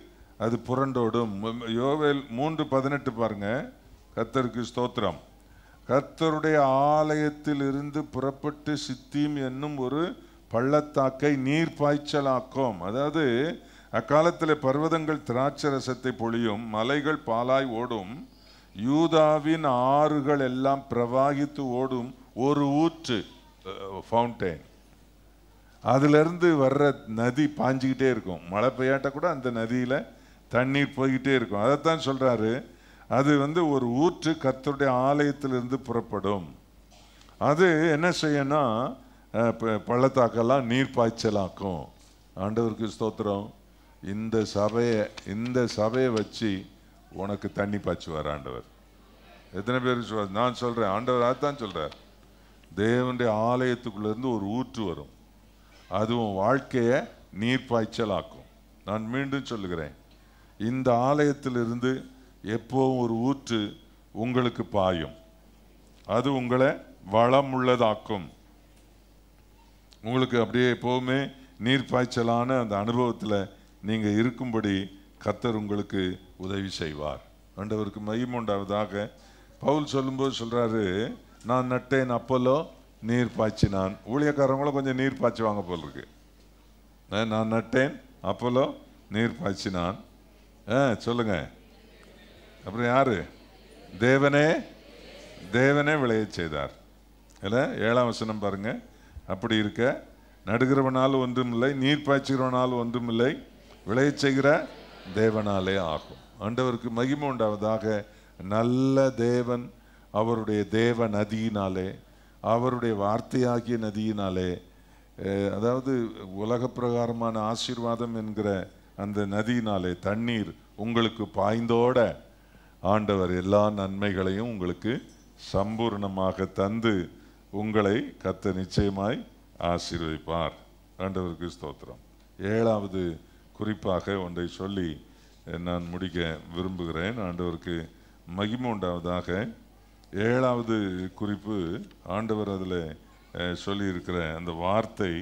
அது புரண்டோடும். யோவேல் 3:18 பாருங்க. கர்த்தருக்கு ஸ்தோத்திரம். கர்த்தருடைய ஆலயத்தில் இருந்து புறப்பட்டு சித்தீம் என்னும் ஒரு பள்ளத்தாக்கை நீர் பாய்ச்சலாக்கும். அதாவது அக்காலத்தில் பர்வதங்கள் திராட்சை ரசத்தை பொழியும், மலைகள் பாலாய் ஓடும், யூதாவின் ஆறுகள் எல்லாம் பிரவாகித்து ஓடும் ஒரு ஊற்று, ஃபவுண்டைன். அதிலிருந்து வர்ற நதி பாஞ்சிக்கிட்டே இருக்கும். மழை பெய்யாட்ட கூட அந்த நதியில் தண்ணீர் போய்கிட்டே இருக்கும். அதைத்தான் சொல்கிறாரு, அது ஒரு ஊற்று கர்த்தருடைய ஆலயத்திலிருந்து புறப்படும். அது என்ன செய்யணும்? பள்ளத்தாக்கெல்லாம் நீர் பாய்ச்சலாக்கும். ஆண்டவருக்கு ஸ்தோத்திரம். இந்த சபையை வச்சு உனக்கு தண்ணி பாய்ச்சுவார் ஆண்டவர். எத்தனை பேர் நான் சொல்கிறேன், ஆண்டவர் அதான் சொல்கிறார். தேவனுடைய ஆலயத்துக்குள்ளேருந்து ஒரு ஊற்று வரும். அதுவும் வாழ்க்கையை நீர்ப்பாய்ச்சலாக்கும். நான் மீண்டும் சொல்லுகிறேன், இந்த ஆலயத்திலிருந்து எப்போவும் ஒரு ஊற்று உங்களுக்கு பாயும். அது உங்களை வளம் உள்ளதாக்கும். உங்களுக்கு அப்படியே எப்போவுமே நீர்ப்பாய்ச்சலான அந்த அனுபவத்தில் நீங்கள் இருக்கும்படி கர்த்தர் உங்களுக்கு உதவி செய்வார். ஆண்டவருக்கு மகிமை உண்டாவதாக. பவுல் சொல்லும்போது சொல்கிறாரு, நான் நட்டேன், அப்போலோ நீர் பாய்ச்சினான். ஊழியக்காரங்களும் கொஞ்சம் நீர் பாய்ச்சுவாங்க போல் இருக்கு. நான் நட்டேன், அப்போலோ நீர் பாய்ச்சினான். சொல்லுங்க. அப்புறம் யாரு? தேவனே தேவனே விளைய செய்தார். இல்லை, 7ஆம் வசனம் பாருங்க. அப்படி இருக்க நடுகிறவனால் ஒன்றுமில்லை, நீர் பாய்ச்சுகிறவனால் ஒன்றுமில்லை, விளைய செய்கிற தேவனாலே ஆகும். ஆண்டவருக்கு மகிமை உண்டாவதாக. நல்ல தேவன் அவருடைய தேவ நதியினாலே, அவருடைய வார்த்தையாகிய நதியினாலே, அதாவது உலக பிரகாரமான ஆசீர்வாதம் என்கிற அந்த நதியினாலே தண்ணீர் உங்களுக்கு பாய்ந்தோட ஆண்டவர் எல்லா நன்மைகளையும் உங்களுக்கு சம்பூர்ணமாக தந்து உங்களை கர்த்தர் நிச்சயமாய் ஆசீர்வதிப்பார். ஆண்டவருக்கு ஸ்தோத்திரம். 7வது குறிப்பாக ஒன்றை சொல்லி நான் முடிக்க விரும்புகிறேன். ஆண்டவருக்கு மகிமை உண்டாவதாக. 7வது குறிப்பு, ஆண்டவர் அதில் சொல்லியிருக்கிற அந்த வார்த்தை,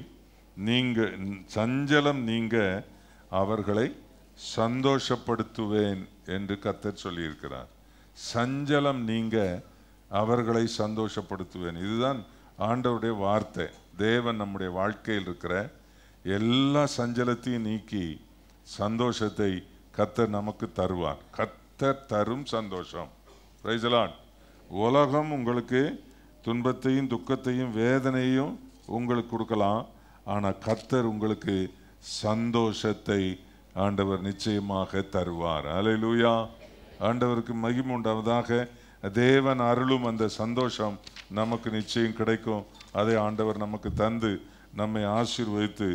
நீங்கள் சஞ்சலம் நீங்க அவர்களை சந்தோஷப்படுத்துவேன் என்று கர்த்தர் சொல்லியிருக்கிறார். சஞ்சலம் நீங்க அவர்களை சந்தோஷப்படுத்துவேன். இதுதான் ஆண்டவருடைய வார்த்தை. தேவன் நம்முடைய வாழ்க்கையில் இருக்கிற எல்லா சஞ்சலத்தையும் நீக்கி சந்தோஷத்தை கர்த்தர் நமக்கு தருவார். கர்த்தர் தரும் சந்தோஷம். Praise the Lord. உலகம் உங்களுக்கு துன்பத்தையும் துக்கத்தையும் வேதனையும் உங்களுக்கு கொடுக்கலாம். ஆனால் கர்த்தர் உங்களுக்கு சந்தோஷத்தை ஆண்டவர் நிச்சயமாக தருவார். அல்லேலூயா. ஆண்டவருக்கு மகிமை உண்டாவதாக. தேவன் அருளும் அந்த சந்தோஷம் நமக்கு நிச்சயம் கிடைக்கும். அதை ஆண்டவர் நமக்கு தந்து நம்மை ஆசீர்வதித்து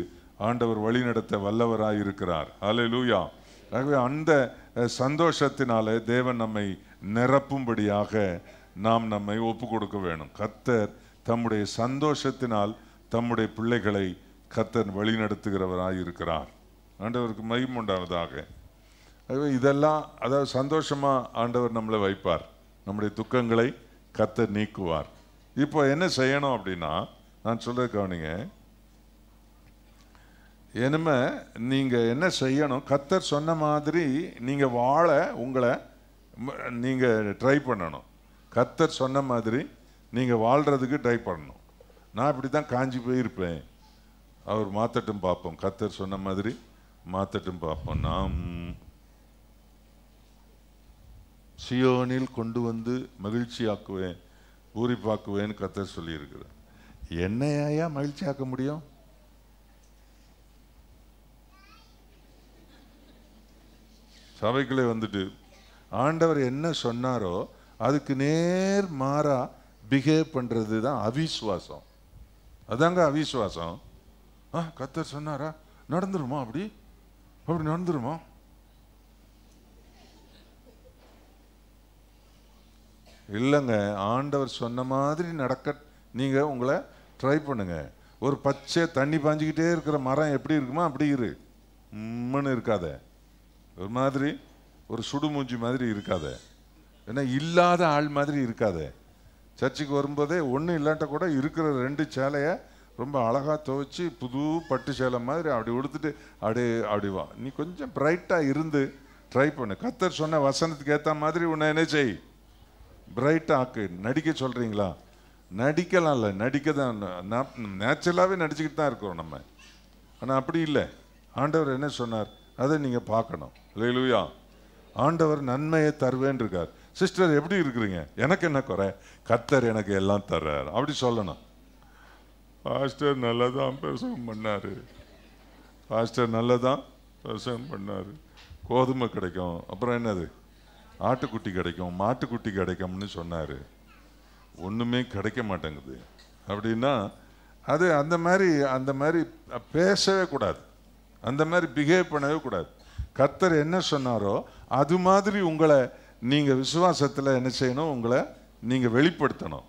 ஆண்டவர் வழி நடத்த வல்லவராய் இருக்கிறார். அல்லேலூயா. ஆகவே அந்த சந்தோஷத்தினாலே தேவன் நம்மை நிரப்பும்படியாக நாம் நம்மை ஒப்பு கொடுக்க வேணும். கர்த்தர் தம்முடைய சந்தோஷத்தினால் தம்முடைய பிள்ளைகளை கர்த்தர் வழி நடத்துகிறவராய் இருக்கிறார். ஆண்டவருக்கு மகிமை உண்டாவதாக. ஆகவே இதெல்லாம், அதாவது சந்தோஷமா ஆண்டவர் நம்மளை வைப்பார். நம்முடைய துக்கங்களை கர்த்தர் நீக்குவார். இப்போ என்ன செய்யணும் அப்படின்னா, நான் சொல்ல கவனிங்க. இனிமே நீங்க என்ன செய்யணும், கர்த்தர் சொன்ன மாதிரி நீங்க வாழ உங்களை நீங்க ட்ரை பண்ணணும். கர்த்தர் சொன்ன மாதிரி நீங்க வாழ்றதுக்கு ட்ரை பண்ணணும். நான் இப்படி தான் காஞ்சி போயிருப்பேன். அவர் மாத்தட்டும் பார்ப்போம். கர்த்தர் சொன்ன மாதிரி மாத்தட்டும் பார்ப்போம். நாம் சியோனில் கொண்டு வந்து மகிழ்ச்சியாக்குவேன், பூரிப்பாக்குவேன்னு கர்த்தர் சொல்லியிருக்கிறார். என்னையா மகிழ்ச்சியாக்க முடியும்? சபைக்குள்ளே வந்துட்டு ஆண்டவர் என்ன சொன்னாரோ அதுக்கு நேர் மாறா பிஹேவ் பண்றது தான் அவிசுவாசம். அதாங்க அவிசுவாசம். கர்த்தர் சொன்னாரா, நடந்துருமா? அப்படி அப்படி நடந்துருமா? இல்லைங்க, ஆண்டவர் சொன்ன மாதிரி நடக்க நீங்க உங்களை ட்ரை பண்ணுங்க. ஒரு பச்சை தண்ணி பாஞ்சிக்கிட்டே இருக்கிற மரம் எப்படி இருக்குமா அப்படி இரு. இருக்காத, ஒரு மாதிரி ஒரு சுடுமூஞ்சி மாதிரி இருக்காத, ஏன்னா இல்லாத ஆள் மாதிரி இருக்காத. சர்ச்சுக்கு வரும்போதே ஒன்றும் இல்லாட்ட கூட இருக்கிற 2 சேலையை ரொம்ப அழகாக துவைச்சி புது பட்டு சேலை மாதிரி அப்படி உடுத்துட்டு அப்படி வா. நீ கொஞ்சம் பிரைட்டாக இருந்து ட்ரை பண்ணு. கர்த்தர் சொன்ன வசனத்துக்கு ஏற்ற மாதிரி உன்னை என்ன செய், பிரைட்டாக ஆக்கு. நடிக்க சொல்கிறீங்களா? நடிக்கலாம். இல்லை, நடிக்க தான் நேச்சுரலாகவே நடிச்சுக்கிட்டு தான் இருக்கிறோம் நம்ம. ஆனால் அப்படி இல்லை. ஆண்டவர் என்ன சொன்னார் அதை நீங்கள் பார்க்கணும். அல்லேலூயா. ஆண்டவர் நன்மையை தருவேன் இருக்கார். சிஸ்டர் எப்படி இருக்கிறீங்க? எனக்கு என்ன குறை? கர்த்தர் எனக்கு எல்லாம் தர்றார் அப்படி சொல்லணும். பாஸ்டர் நல்லதான் பிரசங்கம் பண்ணாரு, பாஸ்டர் நல்லதான் பிரசங்கம் பண்ணாரு. கோதுமை கிடைக்கும், அப்புறம் என்னது, ஆட்டுக்குட்டி கிடைக்கும், மாட்டுக்குட்டி கிடைக்கும்னு சொன்னார். ஒன்றுமே கிடைக்க மாட்டேங்குது அப்படின்னா அது அந்த மாதிரி பேசவே கூடாது, அந்த மாதிரி பிஹேவ் பண்ணவே கூடாது. கர்த்தர் என்ன சொன்னாரோ அது மாதிரி உங்களை நீங்கள் விசுவாசத்தில் என்ன செய்யணும், உங்களை நீங்கள் வெளிப்படுத்தணும்.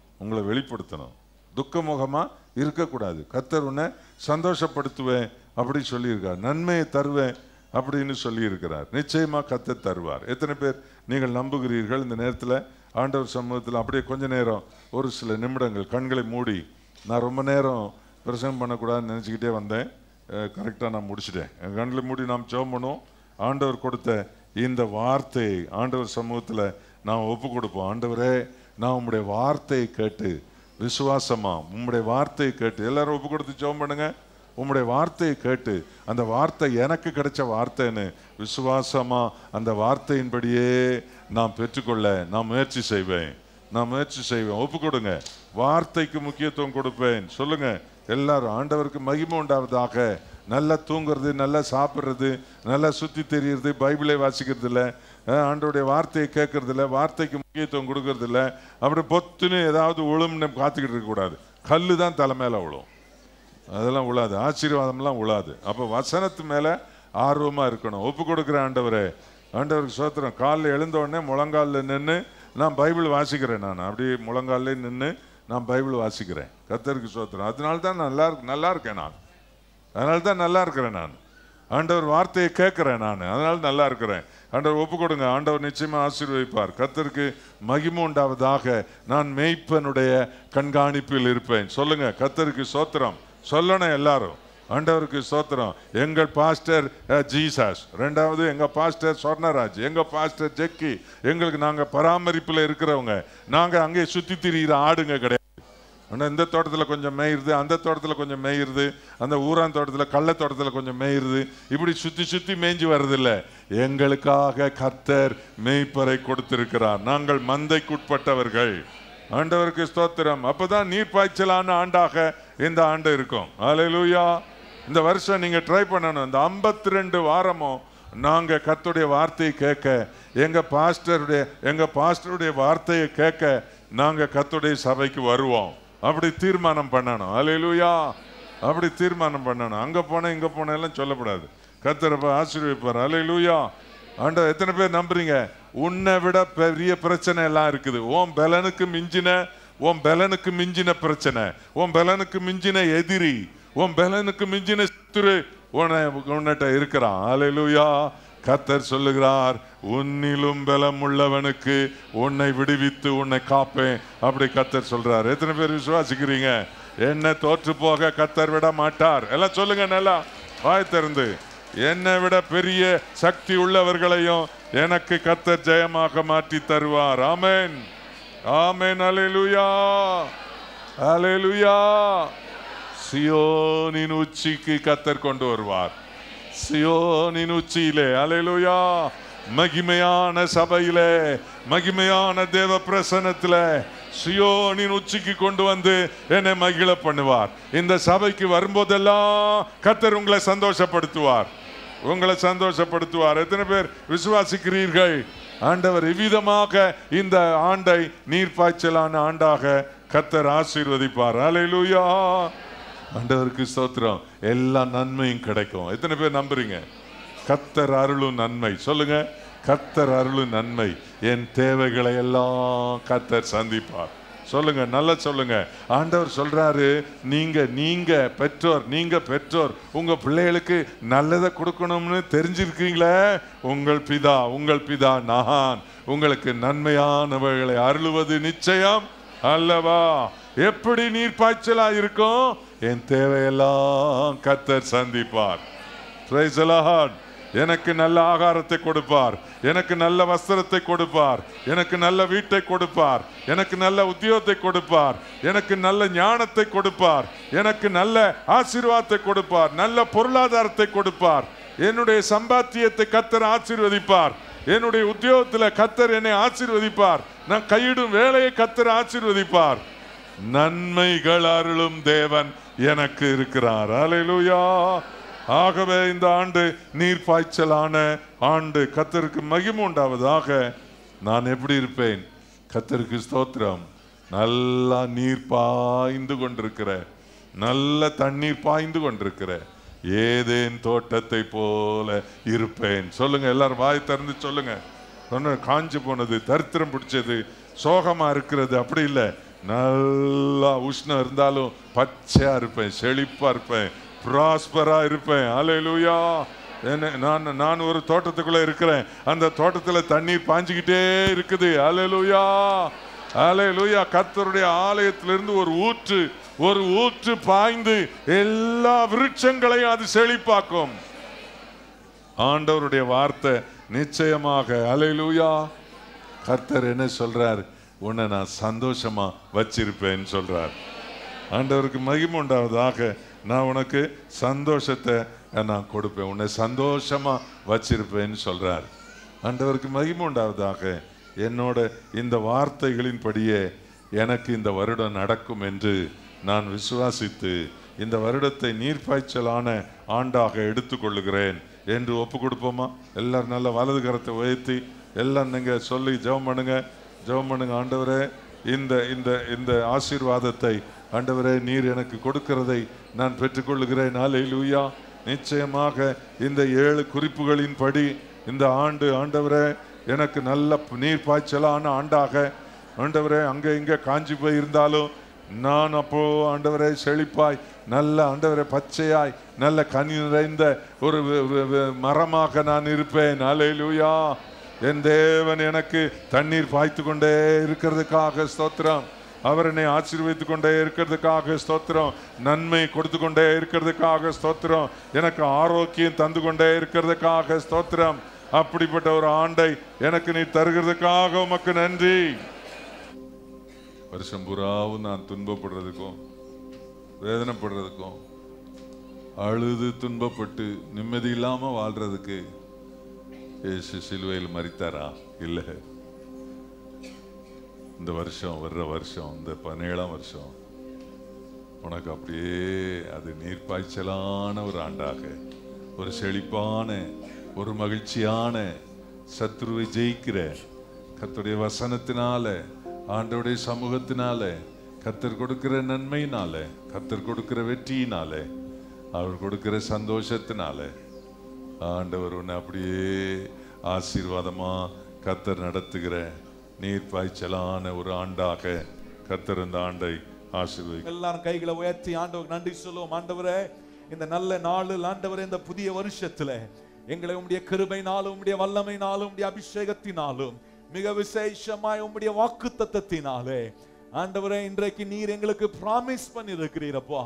துக்கமுகமா இருக்கக்கூடாது. கர்த்தர் உன்னை சந்தோஷப்படுத்துவேன் அப்படி சொல்லியிருக்கார். நன்மையை தருவேன் அப்படின்னு சொல்லியிருக்கிறார். நிச்சயமா கர்த்தர் தருவார். எத்தனை பேர் நீங்கள் நம்புகிறீர்கள்? இந்த நேரத்தில் ஆண்டவர் சமூகத்தில் அப்படியே கொஞ்ச நேரம், ஒரு சில நிமிடங்கள் கண்களை மூடி, நான் ரொம்ப நேரம் பிரசங்கம் பண்ணக்கூடாதுன்னு நினச்சிக்கிட்டே வந்தேன். கரெக்டாக நான் முடிச்சிட்டேன். என் கண்களை மூடி நாம் ஜெபம் பண்ணுவோம். ஆண்டவர் கொடுத்த இந்த வார்த்தையை ஆண்டவர் சமூகத்தில் நாம் ஒப்பு கொடுப்போம். ஆண்டவரே, நான் உம்முடைய வார்த்தையை கேட்டு விசுவாசமா உம்முடைய வார்த்தையை கேட்டு, எல்லாரும் ஒப்பு கொடுத்து ஜெபம் பண்ணுங்க. உம்முடைய வார்த்தையை கேட்டு, அந்த வார்த்தை எனக்கு கிடைச்ச வார்த்தைன்னு விசுவாசமா அந்த வார்த்தையின்படியே நான் பெற்றுக்கொள்ள நான் முயற்சி செய்வேன். ஒப்பு கொடுங்க. வார்த்தைக்கு முக்கியத்துவம் கொடுப்பேன். சொல்லுங்க எல்லாரும். ஆண்டவருக்கு மகிமை உண்டாவதாக. நல்லா தூங்குறது, நல்லா சாப்பிட்றது, நல்லா சுற்றி தெரியுறது, பைபிளை வாசிக்கிறது இல்லை, ஆண்டவருடைய வார்த்தையை கேட்கறது இல்லை, வார்த்தைக்கு முக்கியத்துவம் கொடுக்கறது இல்லை. அப்படி பொத்துன்னு ஏதாவது உழும்னு காத்துக்கிட்டு இருக்கக்கூடாது. கல்லு தான் தலை மேலே விழும். அதெல்லாம் உழாது, ஆசீர்வாதம்லாம் உழாது. அப்போ வசனத்து மேலே ஆர்வமாக இருக்கணும். ஒப்பு கொடுக்குற ஆண்டவரே, ஆண்டவருக்கு சோத்திரம். காலில் எழுந்த உடனே முழங்காலில் நின்று நான் பைபிள் வாசிக்கிறேன். நான் அப்படி முழங்காலே நின்று நான் பைபிள் வாசிக்கிறேன். கர்த்தருக்கு சோத்திரம். அதனால தான் நல்லா இருக்கேன் நான். ஆண்டவர் வார்த்தையை கேட்கிறேன் நான், அதனால நல்லா இருக்கிறேன். ஆண்டவர் ஒப்பு கொடுங்க. ஆண்டவர் நிச்சயமா ஆசீர்வதிப்பார். கர்த்தருக்கு மகிமை உண்டாவதாக. நான் மேய்ப்பனுடைய கண்காணிப்பில் இருப்பேன். சொல்லுங்க கர்த்தருக்கு சோத்திரம். சொல்லணும் எல்லாரும். ஆண்டவருக்கு ஸ்தோத்திரம். எங்கள் பாஸ்டர் ஜீசஸ், ரெண்டாவது எங்க பாஸ்டர் சொர்ணராஜ், எங்க பாஸ்டர் ஜெக்கி. எங்களுக்கு நாங்க பராமரிப்புல இருக்கிறவங்க. நாங்க அங்கே சுத்தி திரிகிற ஆடுங்க கிடையாது. இந்த தோட்டத்தில் கொஞ்சம் மேயிருது, அந்த தோட்டத்தில் கொஞ்சம் மேயிருது, அந்த ஊரான் தோட்டத்தில் கள்ள தோட்டத்தில் கொஞ்சம் மேயிருது. இப்படி சுத்தி சுத்தி மேய்ஞ்சி வர்றதில்லை. எங்களுக்காக கர்த்தர் மேய்ப்பரை கொடுத்திருக்கிறார். நாங்கள் மந்தைக்குட்பட்டவர்கள். ஆண்டவருக்கு ஸ்தோத்திரம். அப்பதான் நீர்ப்பாய்ச்சலான ஆண்டாக இந்த ஆண்டு இருக்கும். அல்லேலூயா. இந்த வருஷம் நீங்க ட்ரை பண்ணணும். இந்த 52 வாரமும் நாங்க கர்த்தருடைய வார்த்தையை கேட்க, எங்க பாஸ்டருடைய வார்த்தையை கேட்க நாங்க கர்த்தருடைய சபைக்கு வருவோம். அப்படி தீர்மானம் பண்ணணும். அல்லேலூயா. அப்படி தீர்மானம் பண்ணணும். அங்க போன இங்க போன எல்லாம் சொல்லக்கூடாது. கர்த்தர் ஆசீர்வதிப்பார். அல்லேலூயா. ஆண்டவர் எத்தனை பேர் நம்புறீங்க? உன்னை விட பெரிய பிரச்சனை எல்லாம் இருக்குது. உன் பலனுக்கு மிஞ்சின பிரச்சனை, உன் பலனுக்கு மிஞ்சின எதிரி, உன் பலனுக்கு மிஞ்சின சத்துரு உன்னிட்ட இருக்கிறான். அல்லேலூயா. கர்த்தர் சொல்லுகிறார், உன்னிலும் பலம் உள்ளவனுக்கு உன்னை விடுவித்து உன்னை காப்பேன். அப்படி கர்த்தர் சொல்றார். எத்தனை பேர் விசுவாசிக்கிறீங்க? என்ன தோற்று போக கர்த்தர் விட மாட்டார். எல்லாம் சொல்லுங்க நல்லா வாய் திறந்து. என்னை விட பெரிய சக்தி உள்ளவர்களையும் எனக்கு கர்த்தர் ஜெயமாக மாற்றி தருவார். ஆமென், ஆமென். அல்லேலூயா, அல்லேலூயா. சியோனின் உச்சிக்கு கர்த்தர் கொண்டு வருவார். சியோனின் உச்சியிலே, அல்லேலூயா, மகிமையான சபையிலே, மகிமையான தேவ பிரசன்னத்திலே சியோனின் உச்சிக்கு கொண்டு வந்து என்னை மகிழ பண்ணுவார். இந்த சபைக்கு வரும்போதெல்லாம் கர்த்தர் உங்களை சந்தோஷப்படுத்துவார். எத்தனை பேர் விசுவாசிக்கிறீர்கள்? ஆண்டவர் இவ்விதமாக இந்த ஆண்டை நீர்ப்பாய்ச்சலான ஆண்டாக கர்த்தர் ஆசீர்வதிப்பார். அல்லேலூயா. ஆண்டவருக்கு ஸ்தோத்திரம். எல்லா நன்மையும் கிடைக்கும். எத்தனை பேர் நம்புறீங்க? கர்த்தர் அருளும் நன்மை. சொல்லுங்க, கர்த்தர் அருளும் நன்மை. என் தேவைகளை எல்லாம் கர்த்தர் சந்திப்பார். சொல்லுங்க, நல்லா சொல்லுங்க. ஆண்டவர் சொல்றாரு, நீங்க பெற்றோர் உங்க பிள்ளைகளுக்கு நல்லதை கொடுக்கணும்னு தெரிஞ்சிருக்கீங்களே. உங்கள் பிதா நான் உங்களுக்கு நன்மையானவைகளை அருளுவது நிச்சயம் அல்லவா? எப்படி நீர்ப்பாய்ச்சலா இருக்கும்? என் தேவையெல்லாம் கர்த்தர் சந்திப்பார். Praise the Lord. எனக்கு நல்ல ஆகாரத்தை கொடுப்பார், எனக்கு நல்ல வஸ்திரத்தை கொடுப்பார், எனக்கு நல்ல வீட்டை கொடுப்பார், எனக்கு நல்ல உத்தியோகத்தை கொடுப்பார், எனக்கு நல்ல ஞானத்தை கொடுப்பார், எனக்கு நல்ல ஆசீர்வாதத்தை கொடுப்பார், நல்ல பொருளாதாரத்தை கொடுப்பார். என்னுடைய சம்பாத்தியத்தை கர்த்தர் ஆசீர்வதிப்பார். என்னுடைய உத்தியோகத்தில் கர்த்தர் என்னை ஆசீர்வதிப்பார். நான் கையிடும் வேலையை கர்த்தர் ஆசீர்வதிப்பார். நன்மைகள் அருளும் தேவன் எனக்கு இருக்கிறார். அல்லேலூயா. ஆகவே இந்த ஆண்டு நீர்ப்பாய்ச்சலான ஆண்டு. கர்த்தருக்கு மகிமை உண்டாவதாக. நான் எப்படி இருப்பேன்? கர்த்தருக்கு ஸ்தோத்திரம். நல்லா நீர் பாய்ந்து கொண்டிருக்கிற, நல்ல தண்ணீர் பாய்ந்து கொண்டிருக்கிற ஏதேன் தோட்டத்தை போல இருப்பேன். சொல்லுங்க எல்லாரும், வாய் திறந்து சொல்லுங்க. காஞ்சு போனது, தரித்திரம் பிடிச்சது, சோகமா இருக்கிறது அப்படி இல்லை. நல்லா உஷ்ணம் இருந்தாலும் பச்சையா இருப்பேன், செழிப்பா இருப்பேன், ப்ராஸ்பரா இருப்பேன். அல்லேலூயா. நான் ஒரு தோட்டத்துக்குள்ள இருக்கிறேன், அந்த தோட்டத்துல தண்ணீர் பாஞ்சுக்கிட்டே இருக்குது. அல்லேலூயா, அல்லேலூயா. கர்த்தருடைய ஆலயத்திலிருந்து ஒரு ஊற்று பாய்ந்து எல்லா விருட்சங்களையும் அது செழிப்பாக்கும். ஆண்டவருடைய வார்த்தை நிச்சயமாக. அல்லேலூயா. கர்த்தர் என்ன சொல்றார்? உன்னை நான் சந்தோஷமா வச்சிருப்பேன்னு சொல்றார். ஆண்டவருக்கு மகிமை உண்டாவதாக. நான் உனக்கு சந்தோஷத்தை நான் கொடுப்பேன், உன்னை சந்தோஷமா வச்சிருப்பேன்னு சொல்றார். ஆண்டவருக்கு மகிமை உண்டாவதாக. என்னோட இந்த வார்த்தைகளின் படியே எனக்கு இந்த வருடம் நடக்கும் என்று நான் விசுவாசித்து இந்த வருடத்தை நீர்ப்பாய்ச்சலான ஆண்டாக எடுத்துக்கொள்ளுகிறேன் என்று ஒப்பு கொடுப்போமா? எல்லாரும் நல்ல வலது கரத்தை உயர்த்தி எல்லாம் நீங்க சொல்லி ஜெபம் பண்ணுங்க. ஆண்டவரே, இந்த இந்த இந்த ஆசீர்வாதத்தை ஆண்டவரே நீர் எனக்கு கொடுக்கிறதை நான் பெற்றுக்கொள்ளுகிறேன். அல்லேலூயா. நிச்சயமாக இந்த 7 குறிப்புகளின் படி இந்த ஆண்டு ஆண்டவரே எனக்கு நல்ல நீர் பாய்ச்சலான ஆண்டாக, ஆண்டவரே அங்கே இங்கே காஞ்சி போய் இருந்தாலும் நான் அப்போ ஆண்டவரே செழிப்பாய், நல்ல ஆண்டவரே பச்சையாய், நல்ல கனி நிறைந்த ஒரு மரமாக நான் இருப்பேன். அல்லேலூயா. என் தேவன் எனக்கு தண்ணீர் பாய்த்து கொண்டே இருக்கிறதுக்காக ஸ்தோத்திரம். அவர் என்னை ஆசீர்வதித்துக் கொண்டே இருக்கிறதுக்காக ஸ்தோத்திரம். நன்மை கொடுத்து கொண்டே இருக்கிறதுக்காக ஸ்தோத்திரம். எனக்கு ஆரோக்கியம் தந்து கொண்டே இருக்கிறதுக்காக ஸ்தோத்திரம். அப்படிப்பட்ட ஒரு ஆண்டை எனக்கு நீ தருகிறதுக்காக உமக்கு நன்றி. வருஷம் புறாவும் நான் துன்பப்படுறதுக்கும் வேதனைப்படுறதுக்கும் அழுது துன்பப்பட்டு நிம்மதி இல்லாம வாழ்றதுக்கு இயேசு சிலுவையில் மரித்தாரா? இல்லை. இந்த வருஷம் வர்ற வருஷம் இந்த 17ஆம் வருஷம் உனக்கு அப்படியே அது நீர்ப்பாய்ச்சலான ஒரு ஆண்டாக, ஒரு செழிப்பான, ஒரு மகிழ்ச்சியான, சத்துருவை ஜெயிக்கிற கர்த்தருடைய வசனத்தினால, ஆண்டவருடைய சமூகத்தினால, கர்த்தர் கொடுக்கிற நன்மையினால, கர்த்தர் கொடுக்கிற வெற்றியினால, அவர் கொடுக்கிற சந்தோஷத்தினால ஆண்டவர் உன்னை அப்படியே ஆசீர்வாதமா கர்த்தர் நடத்துகிற நீர்ப்பாய்ச்சலான ஒரு ஆண்டாக கர்த்தர் இந்த ஆண்டை ஆசீர்வதிக்கிறார். எல்லாரும் கைகளை உயர்த்தி ஆண்டவருக்கு நன்றி சொல்லுவோம். ஆண்டவரே, இந்த நல்ல நாளில் ஆண்டவரே, இந்த புதிய வருஷத்துல எங்களை உம்முடைய கிருபையினாலும் உம்முடைய வல்லமையினாலும் உம்முடைய அபிஷேகத்தினாலும் மிக விசேஷமாய் உம்முடைய வாக்குத்தத்தத்தினாலே ஆண்டவரே இன்றைக்கு நீர் எங்களுக்கு பிராமிஸ் பண்ணி இருக்கிறீரப்பா.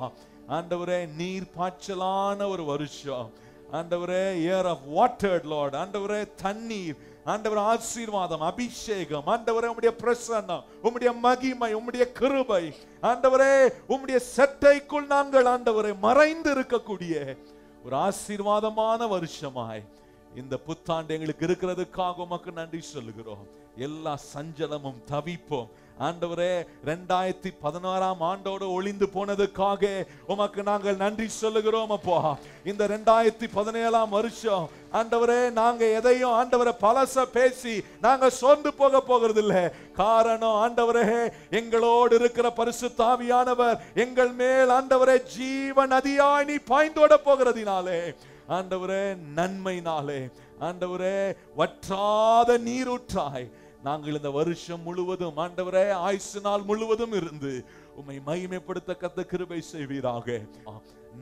ஆண்டவரே, நீர் பாய்ச்சலான ஒரு வருஷம் ஆண்டவரே, இயர் ஆஃப் வாட்டர்ட் லார்ட். ஆண்டவரே, தண்ணீர், ஆண்டவரே ஆசீர்வாதம், அபிஷேகம், ஆண்டவரே உம்முடைய பிரசன்னம், உம்முடைய மகிமை, உம்முடைய கிருபை, ஆண்டவரே உம்முடைய சட்டைக்குள் நாங்கள் ஆண்டவரே மறைந்து இருக்கக்கூடிய ஒரு ஆசீர்வாதமான வருஷமாய் இந்த புத்தாண்டு எங்களுக்கு இருக்கிறதுக்காக உமக்கு நன்றி சொல்லுகிறோம். எல்லா சஞ்சலமும் தவிப்போம் ஆண்டவரே 2016ஆம் ஆண்டோடு ஒளிந்து போனதுக்காக உமக்கு நாங்கள் நன்றி சொல்லுகிறோம் அப்பா. இந்த 2017ஆம் வருஷம் ஆண்டவரே நாங்க எதையும் ஆண்டவரே பலச பேசி நாங்க சோர்ந்து போகிறது இல்லை. காரணம் ஆண்டவரே, எங்களோடு இருக்கிற பரிசுத்த ஆவியானவர் எங்கள் மேல் ஆண்டவரே ஜீவ நதியாய் நீ பாய்ந்தோட போகிறதினாலே, ஆண்டவரே நன்மையினாலே, ஆண்டவரே வற்றாத நீரூற்றாய் நாங்கள் இந்த வருஷம் முழுவதும் ஆண்டவரே ஆயுசு நாள் முழுவதும் இருந்து உம்மை மகிமைப்படுத்த கர்த்தர் கிருபை செய்வீராக.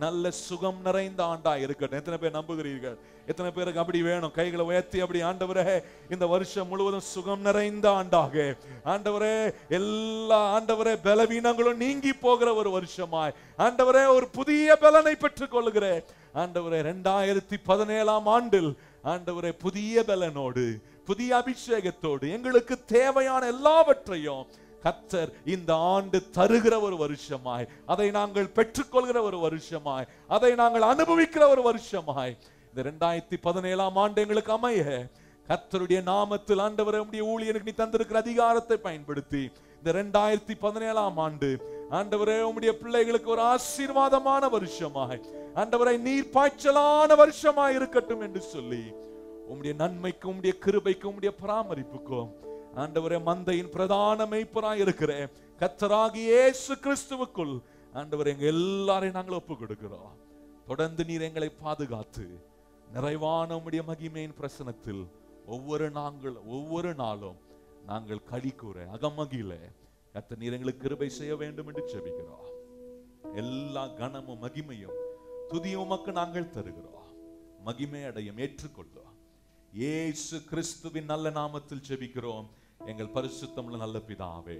நல்ல சுகம் நிறைந்த ஆண்டா இருக்கட்டும். எத்தனை பேர் நம்புகிறீர்கள்? எத்தனை பேருக்கு அப்படி வேணும்? கைகளை உயர்த்தி அப்படி ஆண்டவரே இந்த வருஷம் முழுவதும் சுகம் நிறைந்த ஆண்டாக ஆண்டவரே எல்லா ஆண்டவரே பலவீனங்களும் நீங்கி போகிற ஒரு வருஷமாய் ஆண்டவரே ஒரு புதிய பலனை பெற்றுக் கொள்கிறேன் ஆண்டவரே. 2017ஆம் ஆண்டில் ஆண்டவரே புதிய பலனோடு புதிய அபிஷேகத்தோடு எங்களுக்கு தேவையான எல்லாவற்றையும் கர்த்தர் இந்த ஆண்டு தருகிற ஒரு வருஷமாய், அதை நாங்கள் பெற்றுக்கொள்கிற ஒரு வருஷமாய், அதை நாங்கள் அனுபவிக்கிற ஒரு வருஷமாய் இந்த 2017ஆம் ஆண்டு எங்களுக்கு அமைய கர்த்தருடைய நாமத்தில் ஆண்டவரே உம்முடைய ஊழியனுக்கு நீ தந்திருக்கிற அதிகாரத்தை பயன்படுத்தி இந்த 2017ஆம் ஆண்டு ஆண்டவரே உம்முடைய பிள்ளைகளுக்கு ஒரு ஆசீர்வாதமான வருஷமாய் ஆண்டவரே நீர் பாய்ச்சலான வருஷமாய் இருக்கட்டும் என்று சொல்லி உம்முடைய நன்மைக்கும் உம்முடைய கிருபைக்கும் உம்முடைய பராமரிப்புக்கும் ஆண்டவரே மந்தையின் பிரதான மேய்ப்பராய் இருக்கிற கர்த்தராகிய இயேசு கிறிஸ்துவுக்குள் ஆண்டவரே எங்க எல்லாரையும் நாங்கள் ஒப்பு கொடுக்கிறோம். தொடர்ந்து நீர் எங்களை பாதுகாத்து நிறைவான உம்முடைய மகிமையின் பிரசனத்தில் ஒவ்வொரு நாளும் நாங்கள் களி கூற அகமகில கர்த்தர் நீர் எங்களுக்கு கிருபை செய்ய வேண்டும் என்று ஜெபிக்கிறோம். எல்லா கனமும் மகிமையும் துதியும் உமக்கு நாங்கள் தருகிறோம். மகிமை அடையும் ஏற்றுக்கொள்ளும். இயேசு கிறிஸ்துவின் நல்ல நாமத்தில் ஜெபிக்கிறோம் எங்கள் பரிசுத்தமுள்ள நல்ல பிதாவே,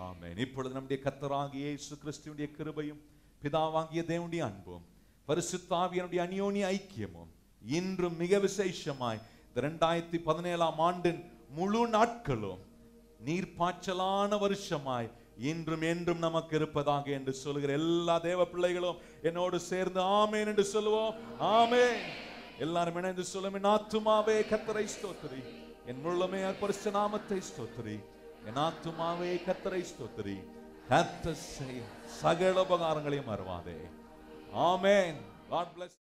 ஆமென். இப்பொழுது நம்முடைய கர்த்தராகிய இயேசு கிறிஸ்துவினுடைய கிருபையும் பிதாவாகிய தேவனுடைய அன்பும் பரிசுத்த ஆவியானவருடைய அந்யோன்ய ஐக்கியமும் இன்றும் மிக விசேஷமாய் 2017 ஆண்டின் முழு நாட்களும் நீர்ப்பாய்ச்சலான வருஷமாய் இன்றும் என்றும் நமக்கு இருப்பதாக என்று சொல்லுகிற எல்லா தேவ பிள்ளைகளும் என்னோடு சேர்ந்து ஆமென் என்று சொல்லுவோம். ஆமென். எல்லாரும் இணைந்து சொல்லும். என் ஆத்துமாவே கர்த்தரை ஸ்தோத்திரி, என் முழுமே பரிசுத்த நாமத்தை ஸ்தோத்திரி. என் ஆத்துமாவே கர்த்தரை ஸ்தோத்திரி, கர்த்தர் செய்யும் சகல உபகாரங்களையும் மறவாதே. ஆமென். God bless.